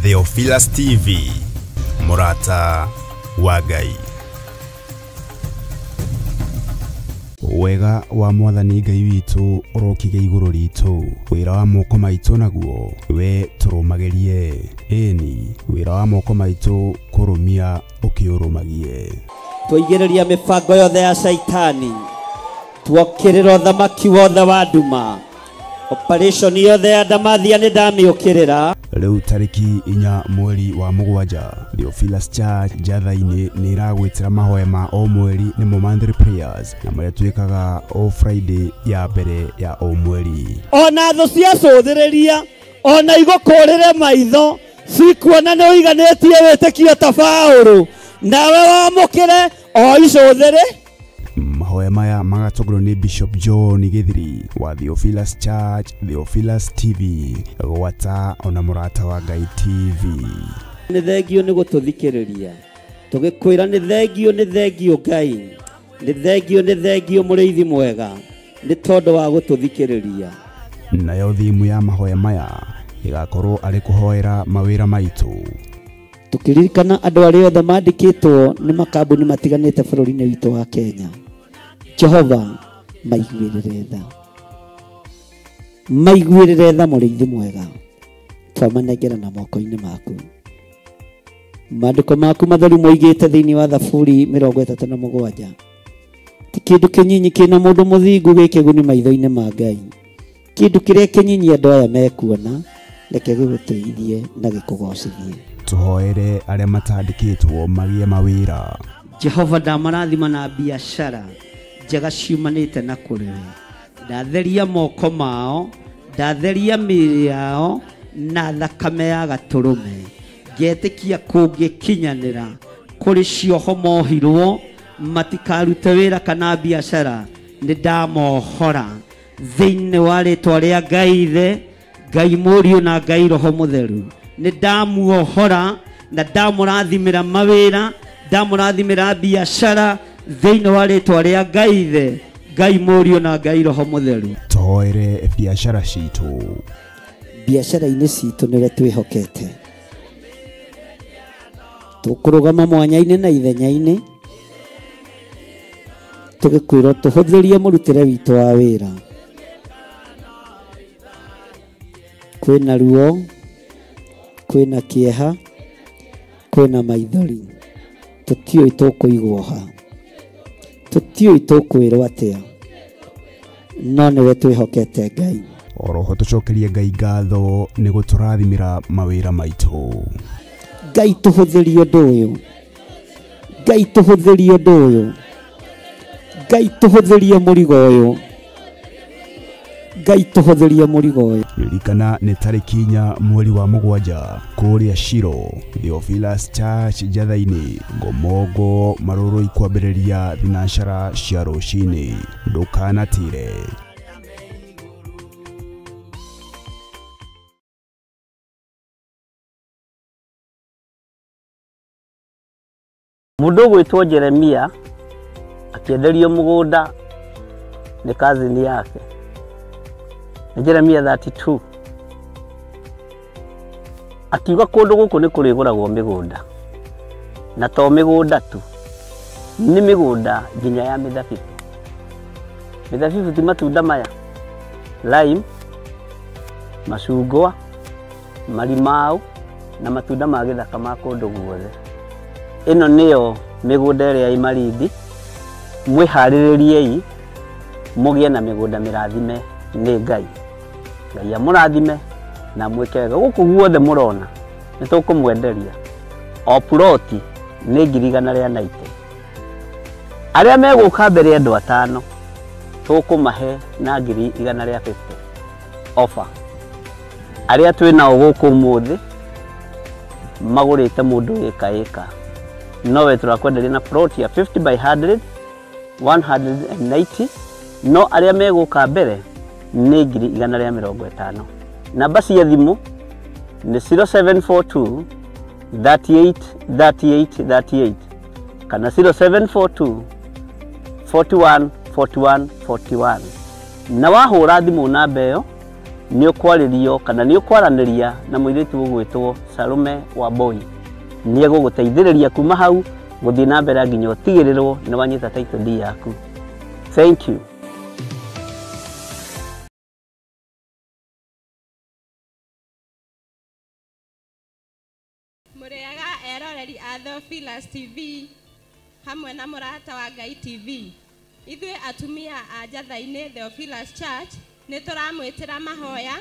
Theophilus TV, Murata wa Ngai. Wega wa Mwathani Ngai witu urokige iguru ritu, wira wa moko maitu naguo we turumagerie. Eni wira wa moko maitu kurumia ukiurumagie. Twigereria mibango yothe ya shaitani, tuokirira thamaki wothe wa nduma. Operation yothe ya ndamathia ni ndamiukirira. Riu tariki 4 mweri wa mugwanja, Theophilus Church Jathaini ni iragwitira mahoema o mweri ni Monthly Prayers, na maria twikaga o Friday ya mbere ya o mweri. Ona tho cia cuthiriria, ona igukurire maitho, cikuona ni uiganetie witikio ta Paulo, nawe wamukire o icuthiri. Mahoya maya magatongorwo ni Bishop John Githiri wa Theophilus Church, Theophilus TV, gwata ona Murata wa Ngai TV. Ni thengio ni gututhikiriria, tugikwira ni thengio Ngai, ni thengio muriithi mwega, ni tondu wa gututhikiriria. Nayo thimu ya mahoya maya igakorwo ari kuhoera mawira maitu, tukiririkana andu aria othe mandikitwo ni makambuni matiganite bururi-ini witu wa Kenya. Jehova maiguirire tha muriithi mwega, twamanengera na moko-ini maku. Maandiko maku matheru moigite thiini wa Thaburi 37, ti kindu kinyinyi kina mundu muthingu gikiguni maitho-ini ma Ngai. Kindu kiria kinyinyi andu aya mekuona, reke giguteithie na gikugocithie. Tuhoere aria matandikitwo magie mawira. Jehova ndamarathima na biashara njega ciumanite na kuriwe. Ndatheria moko mao, ndatheria mĩĩrĩ yao na thakame ya gaturume. Ngetikia kungikinyanira kuri cioho mohirwo matikarute wira kana biashara, ni ndamohora thiini wa ritwa ria Ngai Ithe, Ngai Mũriũ na Ngai Roho Mũtheru. Ni ndamuohora na ndamurathimira mawira, ndamurathimira biashara thiini wa ritwa ria Ngai Ithe, Ngai Mũriũ na Ngai Roho Mũtheru. Tuhoere biashara citu. Biashara-ini citu nire twihokete, tukurugama mwanya-ini na ithenya-ini, tugikwirwo tuhuthirie murutire witu wa wira. Kwina ruo, kwina kieha, kwina maithori, tutioi tukuigwo ha, tutioi tukwirwo atia, no niwe twihokete Ngai. Oroho tucokerie Ngai ngatho ni guturathimira mawira maitu. Ngai tuhuthirie undu uyu, Ngai tuhuthirie undu uyu, Ngai tuhuthirie murigo uyu, Ngai tuhuthirie murigo uyu. Ririkana ni tariki 4 mweri wa mugwanja kuria Shiro, Theophilus Church Jathaini, ngomongo maruru ikwambiriria thinashara cia rucini. Ndukanatire. Mundu gwitwo Jeremia akienderio mugunda ni kazini yake. Jeremia 32 akiuga kundu guku ni kuriguragwo migunda, na to migunda tu, ni migunda nginya ya mithabibu. Mithabibu ti matunda maya, lime, macungwa, marimau na matunda ma githaka ma kundu guothe. Ino niyo migunda iria imarindi, mwihaririei mugie na migunda mirathime ni Ngai. Ngai amurathime na mwike wega. Guku guothe murona ni tukumwenderia o ploti ni 190. Aria meguka mbere andu 5 tukumahe na 150 offer. Aria twina guku muthi magurite mundu eka nowe turakwenderia na plot ya 50 by 100 190. No aria meguka mbere ni 150. Namba cia thimu ni 0742 38 38 38 kana 0742 41 41 41. Na wahura thimu namba iyo nĩ ũkwarĩrio kana nĩ ũkwaranĩria na mũirĩtu ũgwĩtwo Salome Wambui. Nĩ egũgũteithĩrĩria kuma hau gũthiĩ na mbere nginya ũtigĩrĩrwo nĩ wanyita title deed yaku. Thank you. Mũrĩaga eroreri a Theophilus TV hamwe na Mũrata wa Ngai TV. Ithuĩ atumia a Njatha-inĩ Theophilus Church nĩ tũramwĩtĩra mahoya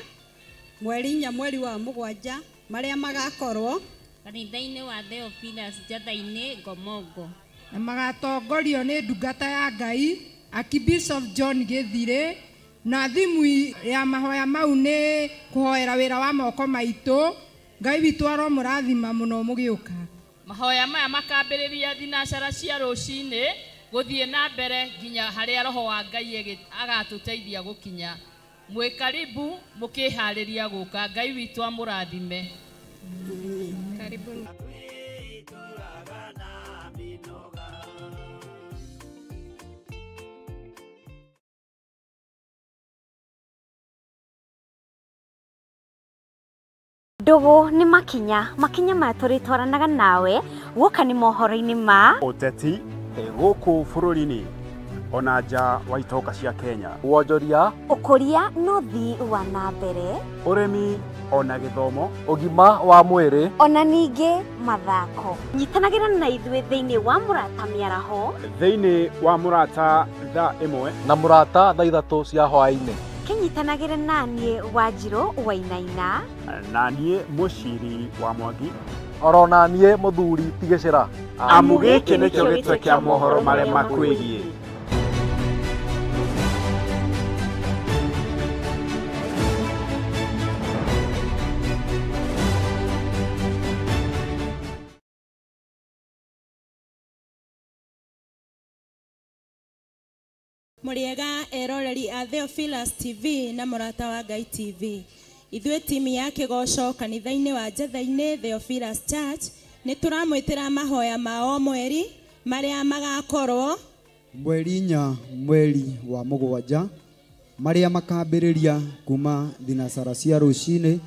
mweri 4 mweri wa 7 marĩa magakorwo kanitha-inĩ wa Theophilus Njatha-inĩ Ngomongo, na magatongorio nĩ ndungata ya Ngai Archbishop John Githire, na thimu ya mahoya mau nĩ kũhoera wĩra wa moko maitũ. Ngai witũ aromũrathima mũno mũgĩũka. Mahoya maya makambĩrĩria thinacara cia rũcinĩ gũthiĩ na mbere nginya harĩa roho wa Ngai agatũteithia gũkinya. Mwĩkaribu mũkĩharĩria gũka. Ngai witũ amũrathime. Karibuni. Ndugu ni makinya maya turitwaranaga nawe guka ni mohoro-ini ma Uteti gũkũ bũrũri-inĩ ona nja wa itoka cia Kenya, wonjoria, ũkũria no thii wa na mbere, ũrĩmi ona gĩthomo, ũgima wa mwĩrĩ ona ningĩ mathako. Nyitanagĩra na ithuĩ thĩinĩ wa Mũrata mĩaraho, thĩinĩ wa Mũrata thaa 1 na Mũrata thaa 3 cia hwaĩ-inĩ. Kinyitanagĩra naniĩ Wanjirũ Wainaina na niĩ Mũciri wa Mwangi, oro na niĩ Mũthuri Tigĩcĩra. Amu gĩkĩ nĩkĩo gĩtwe kĩa mohoro marĩa makwĩgiĩ. Mũrĩaga eroreri a Theophilus TV na Mũrata wa Ngai TV. Ithuĩ timu ya Kĩgoco kanitha-inĩ wa Njatha-inĩ Theophilus Church nĩ tũramwĩtĩra mahoya ma o mweri marĩa magakorwo mweri 4 mweri wa 7 marĩa makambĩrĩria kuma thinacara cia rũcinĩ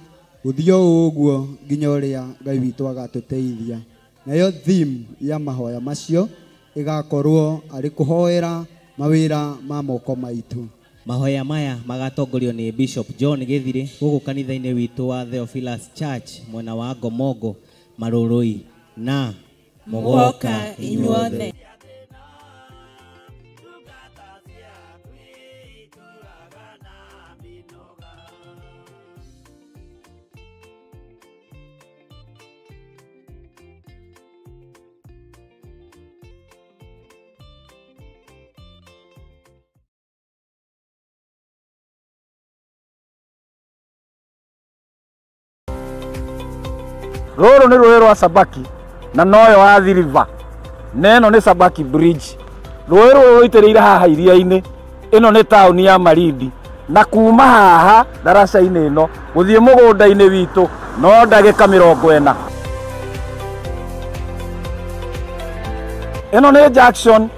gũthiĩ ũguo nginya ũrĩa Ngai witũ agatũteithia. Nayo theme ya mahoya macio ĩgakorwo arĩ kũhoera mawĩra ma moko maitũ. Mahoya maya magatongorio nĩ Bishop John Githire gũkũ kanitha-inĩ witũ wa Theophilus Church mwena wa Ngomongo, Marũrũi na mũgoka inyuothe. Rũrũ nĩ rũĩ rwa Sabaki na noyo wa Athi River. Neno nĩ Sabaki Bridge. Rũĩ rũrũ rũitĩrĩire haha iria-inĩ. Ĩno nĩ taũni ya Malindi. Na kuma haha daraca-inĩ ĩno gũthiĩ mũgũnda-inĩ witũ no ndagĩka 40. Ĩno nĩ junction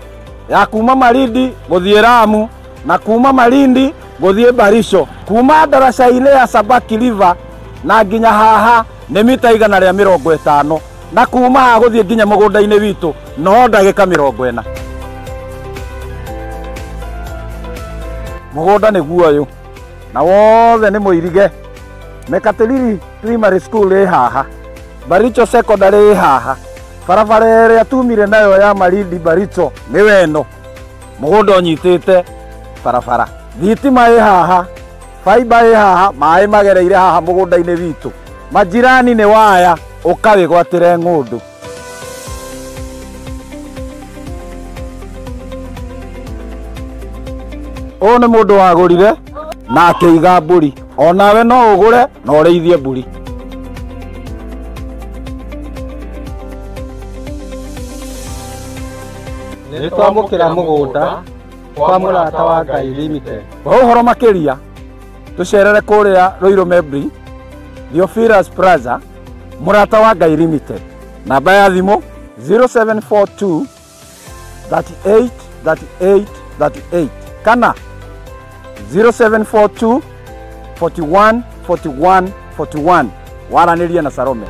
ya kuma Malindi gũthiĩ Lamu na kuma Malindi gũthiĩ Barisho. Kuma daraca-inĩ ya Sabaki River na nginya haha nĩ mita 150 na kuma haha gũthiĩ nginya mũgũnda-inĩ witũ no ndagĩka 40. Mũgũnda nĩ guoyũ na wothe nĩ mũirige. Mekatilili Primary School ĩ haha, Baricho Secondary ĩ haha, barabara ĩrĩa tumire nayo ya Malindi Baricho nĩ weno. Mũgũnda ũnyitĩte barabara, thitima ĩ haha, fiber ĩ haha, maĩ magereire haha mũgũnda-inĩ witũ. Majirani nĩ waya ũkawĩgwatĩre ng'ũndũ. Ũyũ nĩ mũndũ wagũrire na akĩiga mbũri. Onawe no ũgũre na ũrĩithie mbũri. Nĩ twamũkĩra mũgũnda kwa Mũrata wa Ngai Limited. Kwa ũhoro makĩria tũcerere kũrĩa Ruiru Mebri, Theophilus Plaza, Mũrata wa Ngai Limited. Namba ya thimũ 0742 38 38 38 kana 0742 41 41 41 waranĩrie na Salome.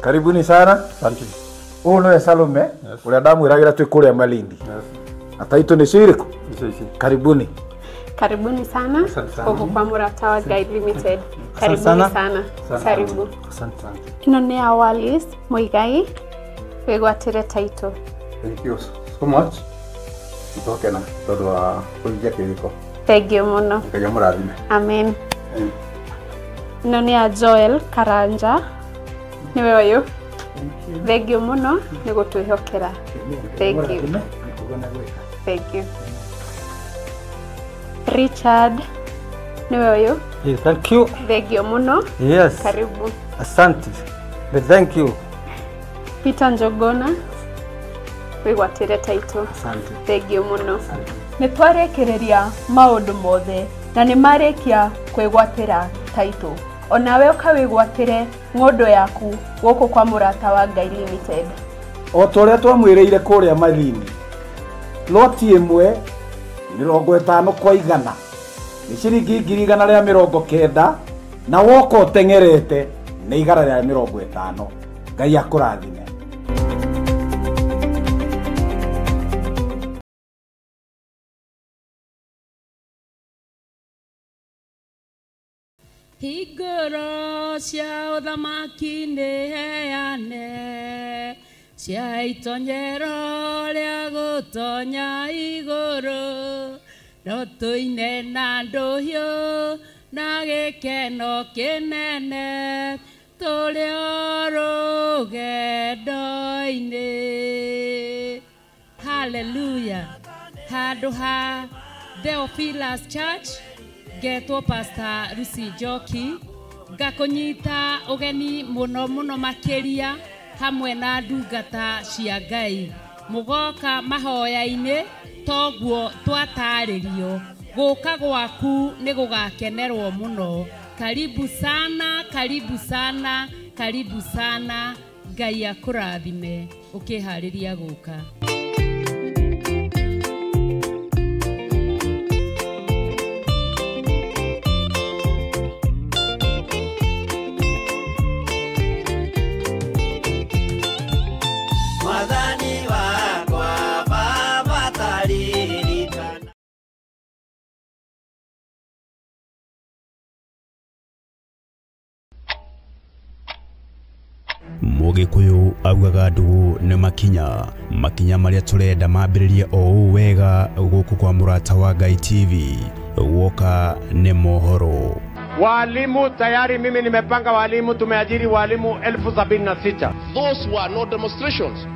Karibuni sana. Asante. Huyu ni Salome. Ule ndamwiragira twi kuria Malindi. Ataitwo ni Shiriko. Karibuni. Karibuni sana. Huko kwa Murata wa Guide Limited. Karibuni sana. Karibu. Asante sana. Ino ni Awalis Muigai. Wegwatire title. Thank you so much. Tutoke na todo wa kuingia kiriko. Thank you muno. Ngai murathime. Amen. Ino ni Joel Karanja. Niwe wayo. Thank you muno ni gutwihokera. Thank you. Thank you. Richard niwe wayo. Yes, thank you. Thank you muno. Yes. Karibu. Asante. But thank you. Peter Njogona. Wigwatire title. Asante. Thank you muno. Nitwarekereria maundu mothe na ni marekia kwigwatira title. Onawe ukawigwatire ng'ondo yaku guku kwa Murata wa Ngai Limited. O toria twamwireire kuria Malindi. Loti imwe 50 kwa 100. Ni ciringi 190 na woko tengerete ni 150. Ngai akurathime. Igoro cia uthamaki nĩ heane cia itonyero rĩa gũtonya igũrũ no tũine na ndũhiũ na gĩkeno kĩnene tũrĩ o rũgendo-inĩ. Hallelujah. Handũ ha Theophilus Church getwo Pastor Lucy Joki ngakunyita ugeni muno muno makiria hamwe na ndungata cia Ngai mugoka mahoya-ini toguo twataririo guka gwaku ni gugakenerwo muno. Karibu sana, karibu sana, karibu sana. Ngai akurathime ukihariria guka. Mugikuyu augaga ndugu nĩ makinya maria turenda mambĩrĩrie o wega guku kwa Murata wa Ngai TV woka nĩ mohoro. Walimu tayari mimi nimepanga walimu, tumeajiri walimu 76,000. Those were not demonstrations.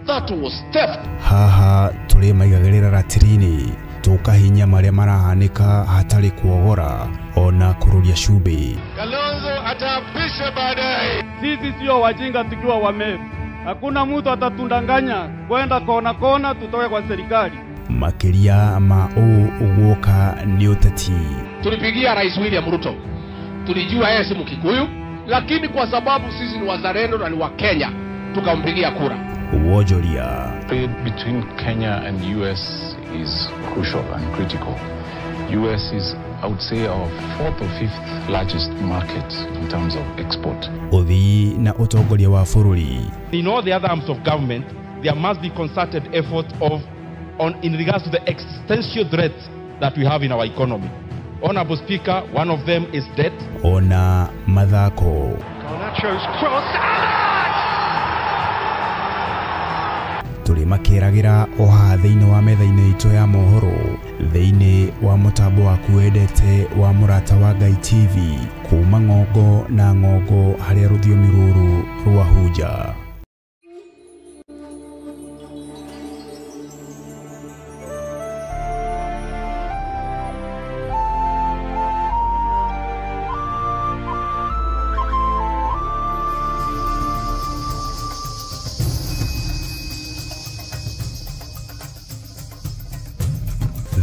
That was theft. Haha turi maigagĩrĩra ratirini tukahinya maria marahanika hatari kuogora ona kururia cumbi. Kalonzo atapisha baadaye. Sisi sio wajinga tukiwa wamevu. Hakuna mtu atatundanganya kwenda kona tutoke kwa serikali. Makiria ma uwoka ni uteti. Tulipigia Rais William Ruto. Tulijua yeye si Mkikuyu, lakini kwa sababu sisi ni wazalendo na ni wa Kenya, tukampigia kura. Wojoria. Trade between Kenya and US is crucial and critical. US is, I would say, our 4th or 5th largest market in terms of export. Uthi na utongoria wa bururi. In all the other arms of government, there must be concerted effort in regards to the existential threats that we have in our economy. Honorable Speaker, one of them is debt. Ona mathako. Garnacho's cross. Turi makiragira o haha thiini wa metha-ini itu ya mohoro thiini wa mutambo waku wendete wa Murata wa Ngai TV kuma ng'ongo na ng'ongo haria ruthiomi ruru rwa hunja.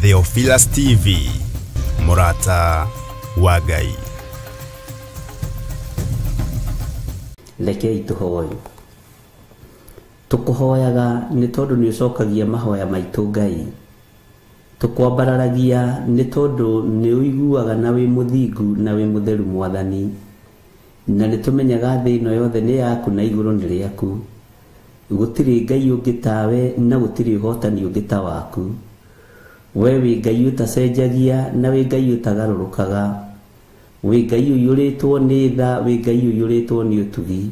Theophilus TV, Murata wa Ngai. Rekei tuhoye. Tukuhoyaga nĩ tondũ nĩ ũcokagia mahoya maitũ Ngai. Tukwambararagia nĩ tondũ nĩ ũiguaga na wĩ mũthingu na wĩ mũtheru Mwathani. Na nĩ tũmenyaga thĩ ĩno yothe nĩ yaku na igũrũ nĩ rĩaku. Gũtirĩ Ngai ũngĩ tawe na gũtirĩ ũhotani ũngĩ ta waku. We wĩ Ngai ũtacenjagia na wĩ Ngai ũtagarũrũkaga. Wĩ Ngai ũiyũrĩtwo nĩ tha, wĩ Ngai ũiyũrĩtwo nĩ ũtugi.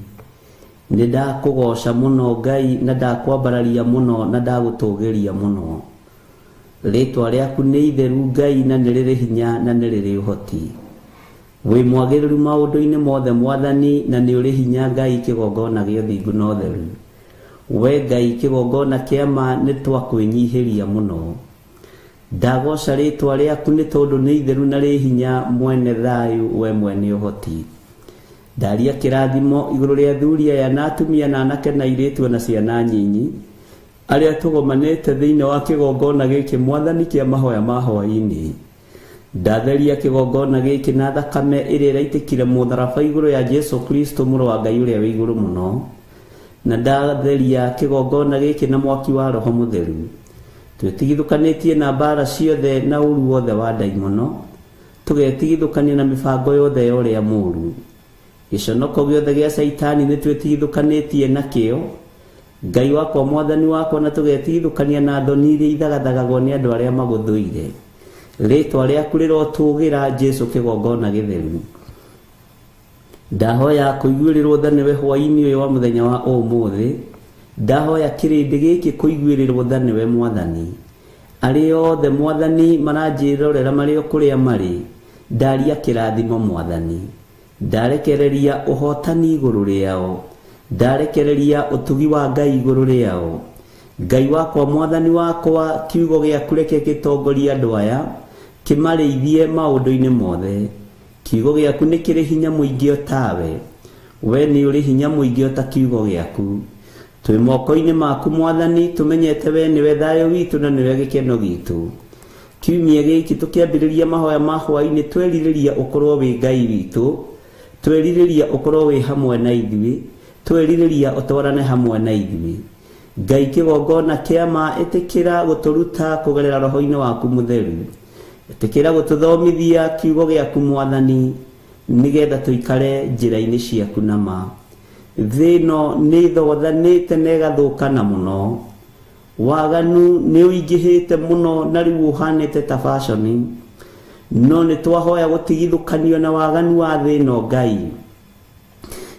Nĩ ndakũgoca mũno Ngai na ndakwambararia mũno na ndagũtũgĩria mũno. Rĩtwa rĩaku nĩ itheru Ngai na nĩ rĩrĩ hinya na nĩ rĩrĩ ũhoti. Wĩ mwagĩrĩru maũndũ-inĩ mothe Mwathani na nĩ ũrĩ hinya Ngai kĩgongona gĩa ũthingu na ũtheru. We Ngai kĩgongona kĩa ma nĩ twakwĩnyihĩria mũno. Ndagoca rĩtwa rĩaku nĩ tondũ nĩ itheru na rĩ hinya mwene thayũ we mwene ũhoti. Ndaria kĩrathimo igũrũ rĩa athuri aya na atumia na anake na airĩtu na ciana nyinyi arĩa tũgomanĩte thĩinĩ wa kĩgongona gĩkĩ Mwathani kĩa mahoya ma hwaĩ-inĩ. Ndatheria kĩgongona gĩkĩ na thakame ĩrĩa ĩraitĩkire mũtharaba igũrũ ya Jesu Kristo mũrũ wa Ngai ũrĩa wĩ igũrũ mũno. Na ndatheria kĩgongona gĩkĩ na mwaki wa Roho Mũtheru. Twĩtigithũkanĩtie na mbara ciothe na ũru wothe wa ndaimono. Tũgetigithũkania na mĩbango yothe ya ũrĩa mũũru. Gĩconoko gĩothe gĩa Saitani nĩ twĩtigithũkanĩtie nakĩo. Ngai wakwa Mwathani wakwa na tũgetigithũkania na thoni iria ithagathagagwo nĩ andũ arĩa magũthũire. Rĩtwa rĩaku rĩrotũgĩra Jesu kĩgongona gĩtheru. Ndahoya kũiguĩrĩrwo tha nĩwe hwaĩ-inĩ ũyũ wa mũthenya wa ũmũthĩ. Ndahoya kĩrĩndĩ gĩkĩ kũiguĩrĩrwo tha nĩwe Mwathani. Arĩa othe Mwathani maranjĩrorera marĩ o kũrĩa marĩ. Ndaria kĩrathimo Mwathani. Ndarekereria ũhotani igũrũ rĩao. Ndarekereria ũtugi wa Ngai igũrũ rĩao. Ngai wakwa Mwathani wakwa kiugo gĩaku reke gĩtongorie andũ aya. Kĩmarĩithie maũndũ-inĩ mothe. Kiugo gĩaku nĩ kĩrĩ hinya mũingĩ o tawe. We nĩ ũrĩ hinya mũingĩ o ta kiugo gĩaku. Twĩ moko-inĩ maku Mwathani tũmenyete we nĩwe thayũ witũ na nĩwe gĩkeno gitũ. Kiumia gĩkĩ tũkĩambĩrĩria mahoya ma hwaĩ-inĩ twerirĩria ũkorwo wĩ Ngai witũ. Twerirĩria ũkorwo wĩ hamwe na ithuĩ. Twerirĩria ũtwarane hamwe na ithuĩ. Ngai kĩgongona kĩa ma ĩtĩkĩra gũtũruta kũgerera Roho-inĩ waku Mũtheru. Ĩtĩkĩra gũtũthomithia kiugo gĩaku Mwathani nĩgetha tũikare njĩra-inĩ ciaku na ma. Thĩ ĩno nĩ thogothanĩte na ĩgathũkana mũno. Waganu nĩ ũingĩhĩte mũno na rĩu ũhanĩte ta fashion. No nĩ twahoya gũtigithũkanio na waganu wa thĩ ĩno Ngai.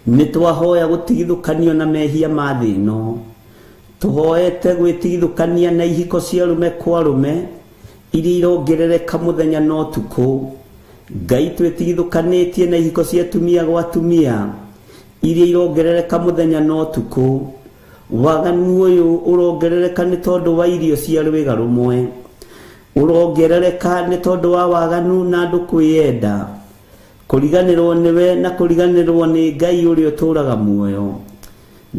Nĩ twahoya gũtigithũkanio na mehia ma thĩ ĩno. Tũhoete gwĩtigithũkania na ihiko cia arũme kwa arũme iria irongerereka mũthenya na ũtukũ. Ngai twĩtigithũkanĩtie na ihiko cia atumia gwa atumia iria irongerereka mũthenya na ũtukũ. Waganu ũyũ ũrongerereka nĩ tondũ wa irio cia rwĩga rũmwe. Ũrongerereka nĩ tondũ wa waganu na andũ kwĩyenda. Kũriganĩrwo nĩwe na kũriganĩrwo nĩ Ngai ũrĩa ũtũũraga muoyo.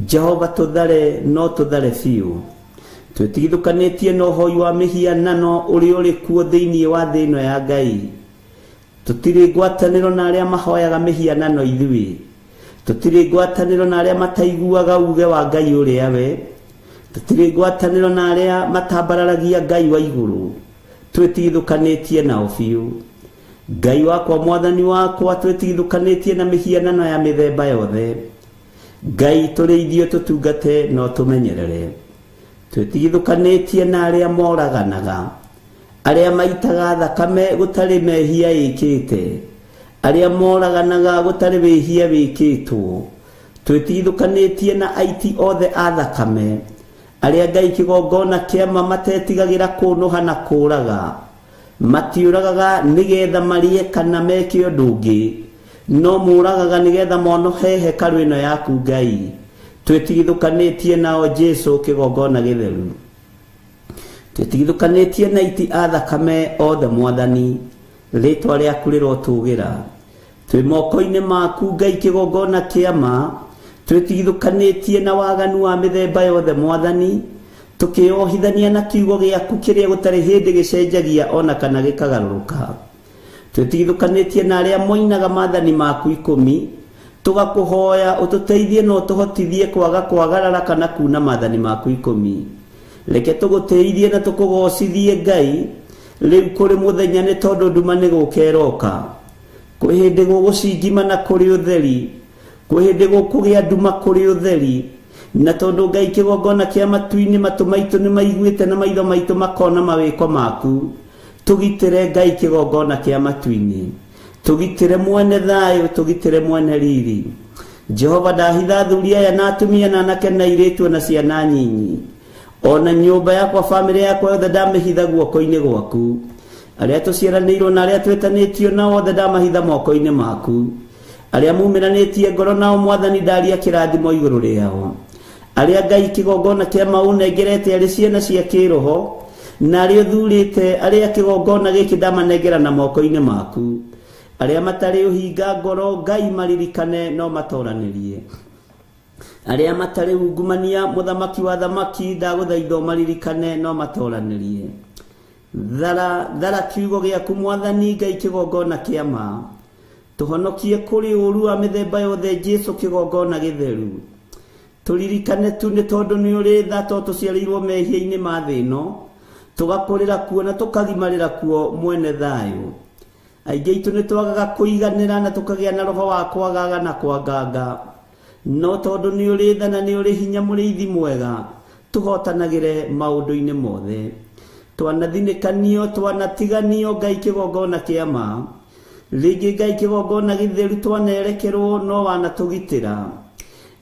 Jehova tũthare no tũthare biũ. Twĩtigithũkanĩtie na ũhoi wa mĩhianano ũrĩa ũrĩ kuo thĩinĩ wa thĩ ĩno ya Ngai. Tũtirĩ ngwatanĩro na arĩa mahoyaga mĩhianano ithuĩ. Tũtirĩ ngwatanĩro na arĩa mataiguaga uge wa Ngai ũrĩa we. Tũtirĩ ngwatanĩro na arĩa matambararagia Ngai wa igũrũ. Twĩtigithũkanĩtie nao biũ. Ngai wakwa Mwathani wakwa twĩtigithũkanĩtie na mĩhianano ya mĩthemba yothe. Ngai tũrĩithio tũtungate no tũmenyerere. Twĩtigithũkanĩtie na arĩa moraganaga. Arĩa maitaga thakame gũtarĩ mehia ĩkĩte. Arĩa moraganaga gũtarĩ wĩhia wĩkĩtwo. Twĩtigithũkanĩtie na aiti othe a thakame. Arĩa Ngai kĩgongona kĩama matetigagĩra kũnũha na kũũraga. Matiũragaga nĩgetha marĩe kana meke ũndũ ũngĩ. No mũragaga nĩgetha monohe hekarũ ĩno yaku Ngai. Twĩtigithũkanĩtie nao Jesu kĩgongona gĩtheru. Twĩtigithũkanĩtie na aiti a thakame othe Mwathani. Rĩtwa rĩaku rĩrotũgĩra. Twĩ moko-inĩ maku Ngai kĩgongona kĩa ma. Twĩtigithũkanĩtie na waganu wa mĩthemba yothe Mwathani. tukiohithania na kiugo giaku kiria gutari hindi gicenjagia ona kana gikagaruruka twitithukanĩtie na arĩa moinaga maathani maku 10 tugakuhoya ututeithie no tuhotithie kwaga kwagarara kana kuna maathani maku 10 reke tugũteithie na tukugocithie Ngai rĩu kũrĩ mũthenya nĩ tondũ nduma nĩ gũkeroka kwĩ hĩndĩ gũgũcingima na kũrĩ ũtheri kwĩ hĩndĩ gũkũgĩa nduma kũrĩ ũtheri na tondũ Ngai kĩgongona kĩa matu-inĩ matũ maitũ nĩ maiguĩte na maitho maitũ makona mawĩko maku tugitĩre Ngai kĩgongona kĩa matu-inĩ tugitĩre mwene thayũ tugitĩre mwene riri Jehova ndahitha athuri aya na atumia na anake na airĩtu na ciana nyinyi ona nyũmba yakwa family yakwa yothe ndamĩhitha guoko-inĩ gwaku arĩa tũciaranĩirwo na arĩa twĩtanĩtio nao othe ndamahitha moko-inĩ maku arĩa mumiranĩtie ngoro nao mwathani ndaria kĩrathimo igũrũ rĩao arĩa Ngai kĩgongona kĩa maunengerete arĩ ciana cia kĩroho na arĩa thurĩte arĩa kĩgongona gĩkĩ ndamanengera na moko-inĩ maku arĩa matarĩ ũhinga ngoro Ngai maririkane no matoranĩrie arĩa matarĩ ungumania mũthamaki wa thamaki ndagũthaitha maririkane no matoranĩrie thara kiugo gĩaku mwathani Ngai kĩgongona kĩa ma tuhonokie kũrĩ ũru wa mĩthemba yothe Jesu kĩgongona gĩtheru turirikane tu nĩ tondũ nĩ ũrĩ tha to tũciarĩirwo mehia-inĩ ma thĩ ĩno tũgakũrĩra kuo na tũkagimarĩra kuo mwene thayũ aingĩ aitũ nĩ twagaga kũiganĩra na tũkagĩa na roho wa kwagaga na kwanganga no tondũ nĩ ũrĩ tha na nĩ ũrĩ hinya mũrĩithi mwega tũhotanagĩre maũndũ-inĩ mothe twanathinĩkanio twanatiganio Ngai kĩgongona kĩa ma rĩngĩ Ngai kĩgongona gĩtheru twanerekerwo no wanatũgitĩra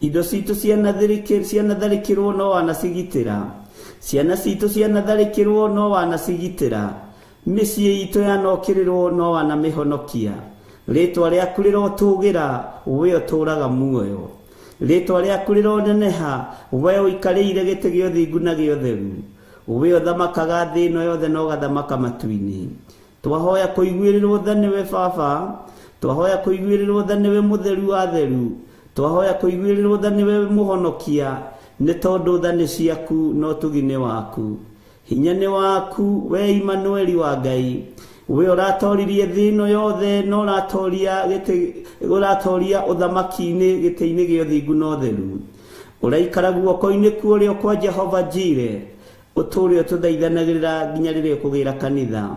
indo citũ cianatharĩkĩrwo no wanacigitĩra ciana citũ cianatharĩkĩrwo no wanacigitĩra mĩciĩ itũ yanokĩrĩrwo no wanamĩhonokia rĩtwa rĩaku rĩrotũgĩra we ũtũraga muoyo rĩtwa rĩaku rĩroneneha we ũikarĩire gĩtĩ gĩa ũthingu na gĩa ũtheru we ũthamakaga thĩ ĩno yothe na ũgathamaka matu-inĩ twahoya kũiguĩrĩrwo tha nĩwe baba twahoya kũiguĩrĩrwo tha nĩwe mũtheru wa theru twahoya kũiguĩrĩrwo tha nĩwe mũhonokia nĩ tondũ tha nĩ ciaku no tugi nĩ waku hinya nĩ waku we Imanueli wa Ngai we ũratoririe thĩ ĩno yothe no ũratoria ũthamaki-inĩ gĩtĩ-inĩ gĩa ũthingu na ũtheru ũraikara guoko-inĩ kuo kwa Jehova Jire ũtũũre ũtũthaithanagĩrĩra nginya rĩrĩa ũkũgĩra kanitha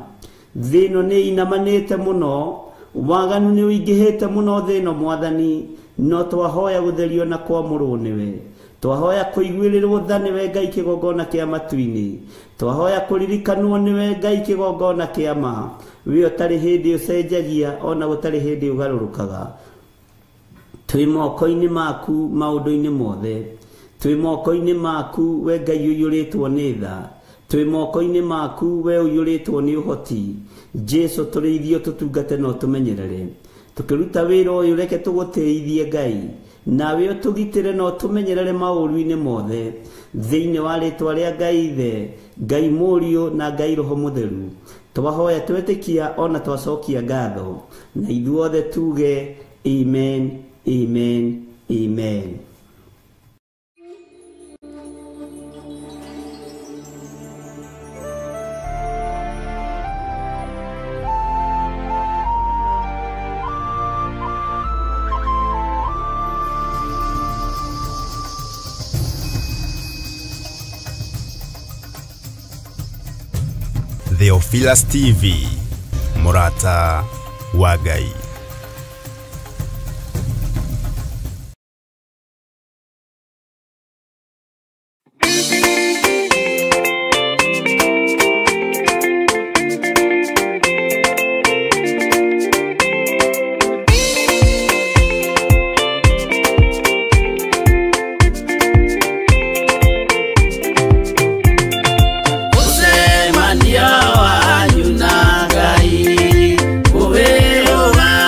thĩ ĩno nĩ inamanĩte mũno waganu nĩ ũingĩhĩte mũno thĩ ĩno mwathani no twahoya gũtherio na kwamũrwo nĩwe twahoya kũiguĩrĩrwo tha nĩwe Ngai kĩgongona kĩa matu-inĩ twahoya kũririkanwo nĩwe Ngai kĩgongona kĩa ma we ũtarĩ hĩndĩ ũcenjagia ona gũtarĩ hĩndĩ ũgarũrũkaga twĩ moko-inĩ maku maũndũ-inĩ mothe twĩ moko-inĩ maku we Ngai ũiyũrĩtwo nĩ tha twĩ moko-inĩ maku we ũiyũrĩtwo nĩ ũhoti Jesu tũrĩithio tũtungate no tũmenyerere tukĩruta wĩra ũyũ reke tũgũtĩithie Ngai nawe ũtũgitĩre no tũmenyerere maũru-inĩ mothe thĩinĩ wa rĩtwa rĩa Ngai Ithe Ngai Mũriũ na Ngai Roho Mũtheru twahoya twetĩkia ona twacokia ngatho na ithuothe tuge amen amen amen. Theophilus TV, Murata wa Ngai. Usema ndia wanyu na Ngai, uwe oga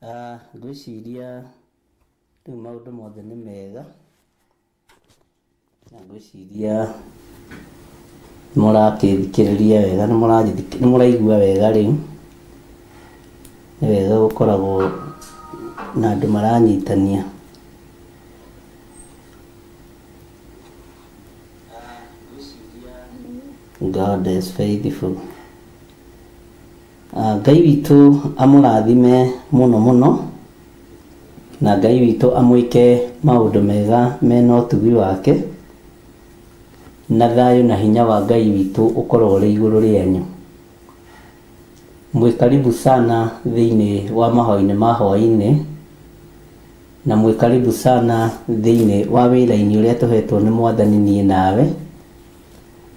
Ngwĩciria rĩu maũndũ mothe nĩ mega, na ngwĩciria mũrakĩthikĩrĩria wega, nĩ mũraigua wega rĩu. Nĩ wega gũkoragwo na andũ maranyitania. God is faithful. Ngai witũ amũrathime mũno mũno, na Ngai witũ amwĩke maũndũ mega mena ũtugi wake, na thayũ na hinya wa Ngai witũ ũkorwo ũrĩ igũrũ rĩanyu. Mwĩ karibu sana thĩinĩ wa mahoya-inĩ ma hwaĩ-inĩ, na mwĩ karibu sana thĩinĩ wa wĩra-inĩ ũrĩa tũhetwo nĩ Mwathani niĩ nawe,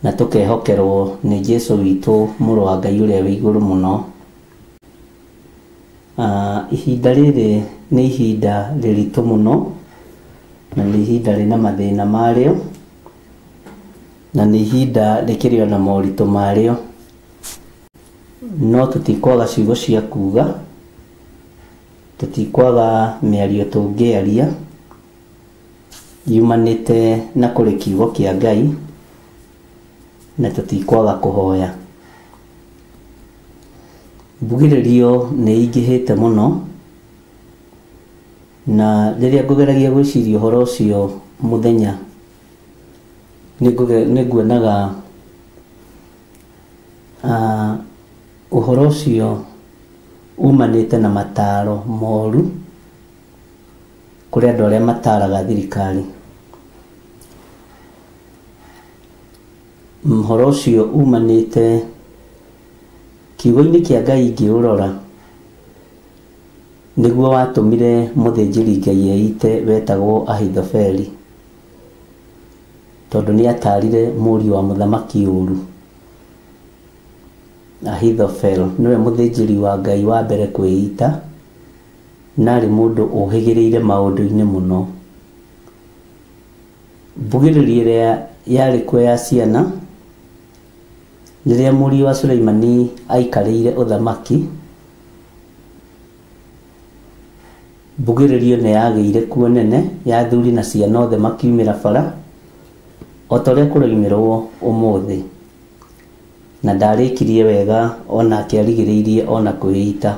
na tũkehokerwo nĩ Jesũ witũ mũrũ wa Ngai ũrĩa wĩ igũrũ mũno. Ihinda rĩrĩ nĩ ihinda rĩritũ mũno, na nĩ ihinda rĩna mathĩna marĩo, na nĩ ihinda rĩkĩrĩ ona moritũ marĩo, no tũtikwaga ciugo cia kuga, tũtikwaga mĩario tũngĩaria yumanĩte na kũrĩ kiugo kĩa Ngai, na tũtikwaga kũhoya. Mbugĩrĩrio nĩ ingĩhĩte mũno, na rĩrĩa ngũgeragia gwĩciria ũhoro ũcio mũthenya, nĩ nguonaga ũhoro ũcio umanĩte na mataro moru kũrĩ andũ arĩa mataraga thirikari. Ũhoro ũcio umanĩte kiugo-inĩ kĩa Ngai ngĩũrora, nĩguo watũmire mũthĩnjĩri Ngai eite wetagwo Ahithofeli, tondũ nĩ atarire mũriũ wa mũthamaki ũru. Ahithofel nĩwe mũthĩnjĩri wa Ngai wa mbere kwĩita, na arĩ mũndũ ũhĩgĩrĩire maũndũ-inĩ mũno. Mbugĩrĩrio ĩrĩa yarĩ kuo ya ciana, rĩrĩa mũriũ wa Suleimani aikarĩire ũthamaki, mbugĩrĩrio nĩ yagĩire kuo nene, ya athuri na ciana othe makiumĩra bara, o ta ũrĩa kũroimĩrwo ũmũthĩ, na ndarĩkirie wega ona akĩarigĩrĩirie ona kwĩita.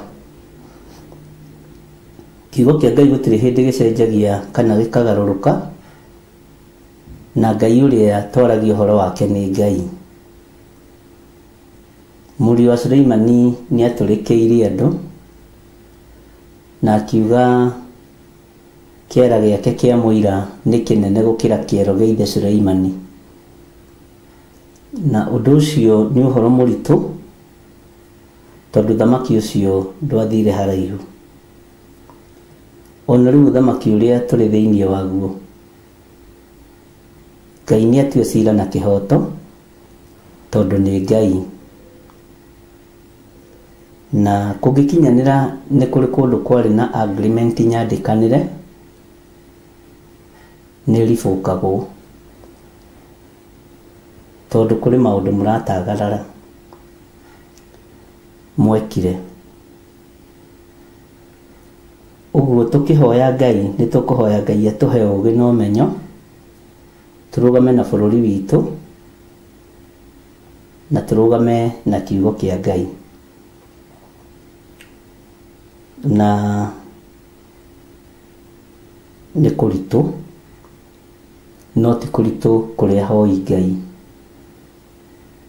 Kiugo kĩa Ngai gũtirĩ hĩndĩ gĩcenjagia kana gĩkagarũrũka, na Ngai ũrĩa twaragia ũhoro wake nĩ Ngai. Mũriũ wa Suleimani nĩ atũrĩkĩire andũ, na akiuga kĩara gĩake kĩa mũira nĩ kĩnene gũkĩra kĩero gĩa ithe Suleimani. Na ũndũ ũcio nĩ ũhoro mũritũ, tondũ thamaki ũcio ndwathire haraihu. Ona rĩu thamaki ũrĩa tũrĩ thĩinĩ waguo, Ngai nĩ atue cira na kĩhoto, tondũ nĩ Ngai. Na kũngĩkinyanĩra nĩ kũrĩ kũndũ kwarĩ na agreement nyandĩkanĩre, nĩ ribũkagwo, tondũ kũrĩ maũndũ mũratagarara mwekire. Ũguo tũkĩhoya Ngai, nĩ tũkũhoya Ngai atũhe ũũgĩ na ũmenyo, tũrũgame na bũrũri witũ, na tũrũgame na kiugo kĩa Ngai. Na nĩ kũritũ, no ti kũritũ kũrĩ ahoi Ngai,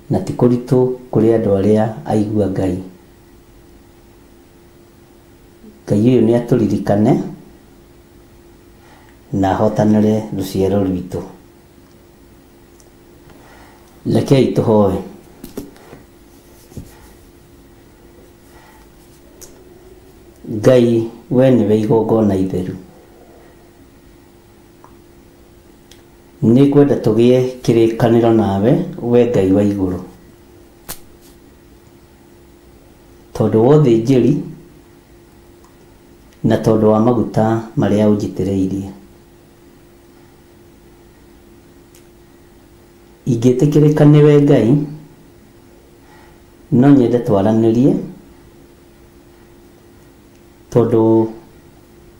na ti kũritũ kũrĩ andũ arĩa aigua Ngai. Ngai ũyũ nĩ atũririkane na ahotanĩre rũciaro rwitũ. Rekei tũhoe. Ngai, we nĩwe igongona itheru. Nĩ ngwenda tũgĩe kĩrĩkanĩro nawe, we Ngai wa igũrũ, tondũ wa ũthĩnjĩri na tondũ wa maguta marĩa ũnjitĩrĩirie. Ingĩtĩkĩrĩka nĩwe Ngai, no nyende twaranĩrie, tondu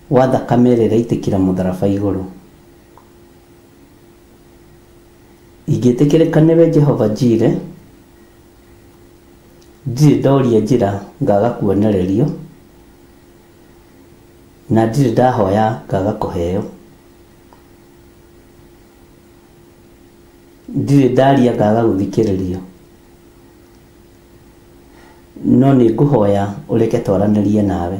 wa thakame ĩrĩa ĩraitĩkĩra mũtharaba igũrũ. Ingĩtĩkĩrĩka nĩwe Jehova Jireh, ndirĩ ndoria njĩra ngaga kuonererio, na ndirĩ ndahoya ngaga kũheo. Ndirĩ ndaria ngaga gũthikĩrĩrio, no nĩ ngũhoya ũreke twaranĩrie nawe.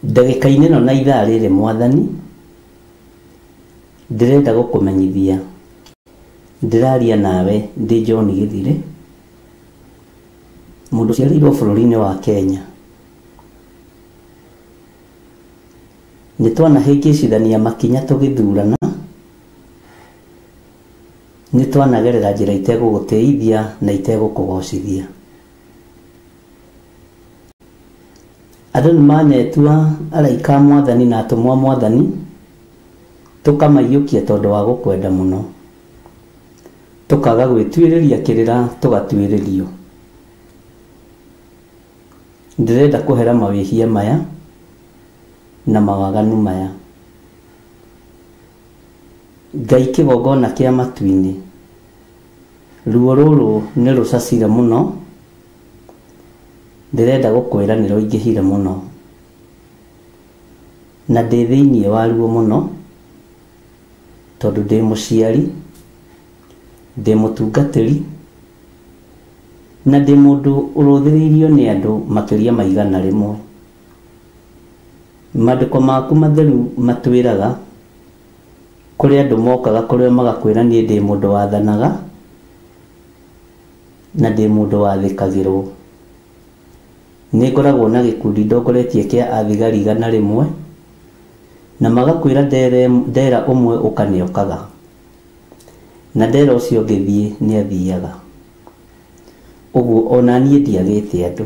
Ndagĩka-inĩ ĩno na ithaa rĩrĩ Mwathani, ndĩrenda gũkũmenyithia ndĩraria nawe ndĩ John Gĩthirĩ, mũndũ ũciarĩirwo bũrũri-inĩ wa Kenya. Nĩ twanahĩngĩcithania makinya tũgĩthurana, nĩ twanagerera njĩra itegũgũteithia na itegũkũgocithia. Andũ nĩ manetua araika Mwathani na atũmwo Mwathani, tũkamaiyũkia tondũ wa gũkwenda mũno, tũkaga gwĩtuĩrĩria kĩrĩra tũgatuĩrĩrio. Ndĩrenda kũhera mawĩhia maya na mawaganu maya. Ngai kĩgongona kĩa matu-inĩ, ruo rũrũ nĩ rũcacire mũno, ndĩrenda gũkwĩra nĩ rũingĩhire mũno, na ndĩ thĩinĩ wa ruo mũno, tondũ ndĩ mũciari, ndĩ mũtungatĩri, na ndĩ mũndũ ũrũthĩrĩirio nĩ andũ makĩria ma 100. Maandĩko maku matheru matwĩraga kũrĩ andũ mokaga kũrĩ magakwĩra niĩ ndĩ mũndũ wathanaga na ndĩ mũndũ wathĩkagĩrwo. Nĩ ngoragwo na gĩkundi ndongoretie kĩa athigari 100, na magakwĩra ndera ũmwe ũkanĩokaga, na ndera ũcio ngĩthiĩ nĩ athiaga. Ũguo ona niĩ ndiagĩte andũ,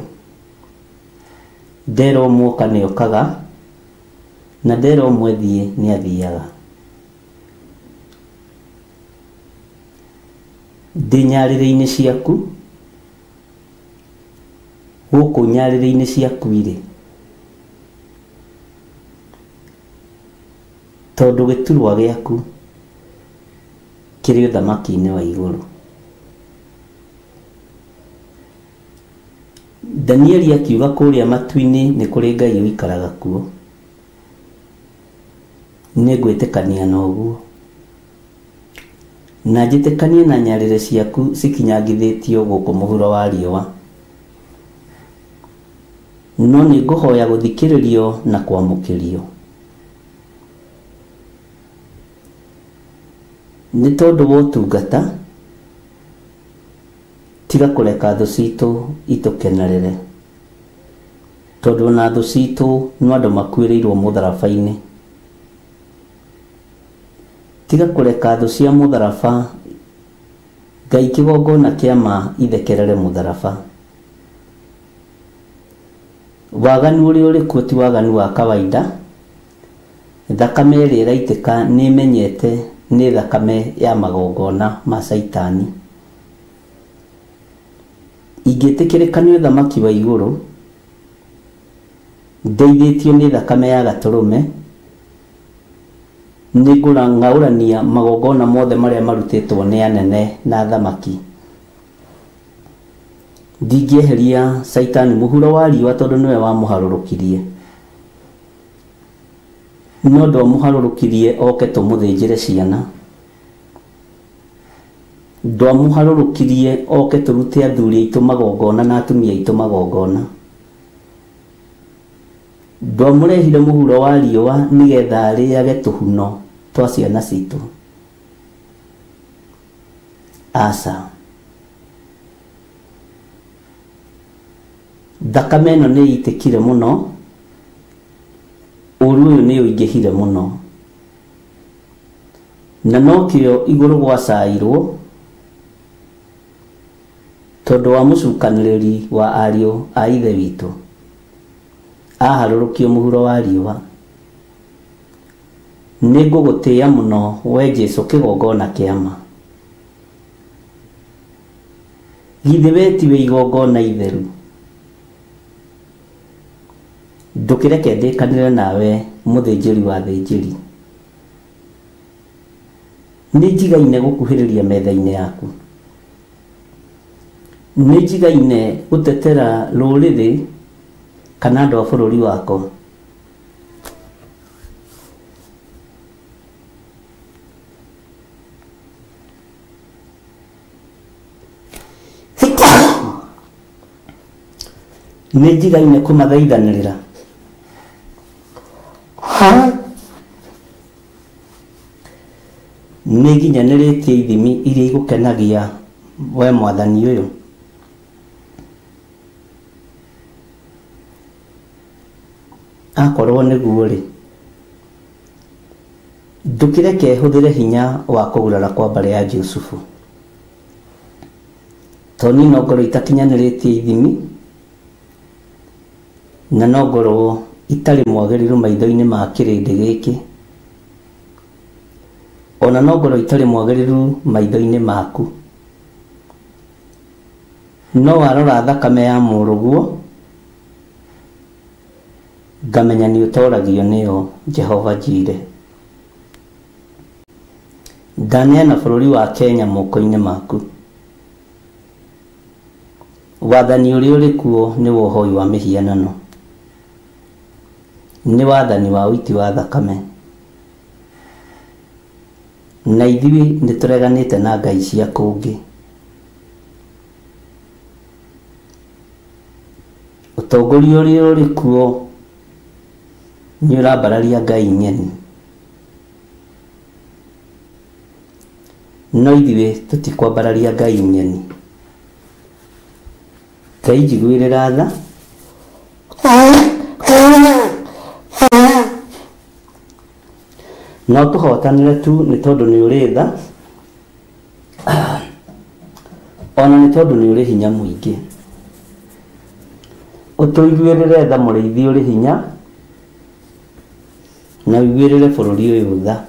ndera ũmwe ũkanĩokaga, na ndera ũmwe thiĩ nĩ athiaga. Ndĩ nyarĩrĩ-inĩ ciaku, gũkũ nyarĩrĩ-inĩ ciaku irĩ, tondũ gĩturwa gĩaku kĩrĩ ũthamaki-inĩ wa igũrũ. Danieli akiuga kũrĩa matu-inĩ nĩ kũrĩ Ngai ũikaraga kuo. Nĩ ngwĩtĩkania na ũguo, na njĩtĩkanie na nyarĩrĩ ciaku cikinyangithĩtio gũkũ mũhuro wa riũa. No nĩ ngũhoya gũthikĩrĩrio na kwamũkĩrio, nĩ tondũ wa ũtungata, tiga kũreka thũ citũ itũkenerere, tondũ ona thũ citũ no andũ makuĩrĩirwo mũtharaba-inĩ. Tiga kũreka thũ cia mũtharaba, Ngai kĩgongona kĩama ithekerere mũtharaba. Waganu ũrĩa ũrĩ kuo ti waganu wa kawaida. Thakame ĩrĩa ĩraitĩka nĩ ĩmenyete nĩ thakame ya magongona ma Saitani. Ingĩtĩkĩrĩka nĩ ũthamaki wa igũrũ, ndeithĩtio nĩ thakame ya gatũrũme, nĩ ngũrang'aũrania magongona mothe marĩa marutĩtwo nĩ anene na thamaki. Ndingĩeheria Saitani mũhuro wa riũa tondũ nĩwe wamũharũrũkirie, no ndwamũharũrũkirie oke tũmũthĩnjĩre ciana, ndwamũharũrũkirie oke tũrute athuri aitũ magongona na atumia aitũ magongona. Ndwamũrehire mũhuro wa riũa nĩgetha arĩage tũhuno twa ciana citũ. Aca, thakame ĩno nĩ ĩitĩkire mũno, ũru ũyũ nĩ ũingĩhire mũno, na nokĩo igũrũ gwacairwo tondũ wa mũcukanĩrĩri wa ariũ a ithe witũ aharũrũkio mũhuro wa riũa. Nĩ ngũgũtĩĩa mũno we Jesũ kĩgongona kĩama. Githĩ we tiwe igongona itheru, ndukireke ndikanire nawe muthĩnjĩri wa thĩnjĩri, nĩ njigaine gũkuhĩrĩria metha-inĩ yaku, nĩ njigaine gũtetera rũrĩrĩ kana andũ a bũrũri wako. Nĩ njigaine kũmathaithanĩrĩra nĩ nginyanĩrĩtie ithimi iria igũkenagia we mwathani ũyũ. Akorwo nĩguo rĩ, ndũkĩreke hũthĩre hinya wa kũgurara kwa mbarĩ ya Jusufu, toni no ngorwo itakinyanĩrĩtie ithimi na no ngorwo itarĩ mwagĩrĩru maitho-inĩ ma kĩrĩndĩ gĩkĩ, ona no ngorwo itarĩ mwagĩrĩru maitho-inĩ maku, no warora thakame ya mũrũguo ngamenya nĩ ũtoragio nĩyo Jehova Jireh. Ndaneana bũrũri wa Kenya moko-inĩ maku. Wathani ũrĩa ũrĩ kuo nĩ wohoi wa mĩhianano, nĩ wathani wa ũiti wa thakame, na ithuĩ nĩ tũreganĩte na ngai cia kũngĩ. Ũtongoria ũrĩa ũrĩ kuo nĩ ũrambararia ngai nyeni, no ithuĩ tũtikwambararia ngai nyeni. Ngai njiguĩrĩra tha, no tũhotanĩre tu nĩ tondũ nĩ ũrĩ tha, ona nĩ tondũ nĩ ũrĩ hinya mũingĩ. Ũtũiguĩrĩre tha mũrĩithi ũrĩ hinya, na ũiguĩrĩre bũrũri ũyũ tha.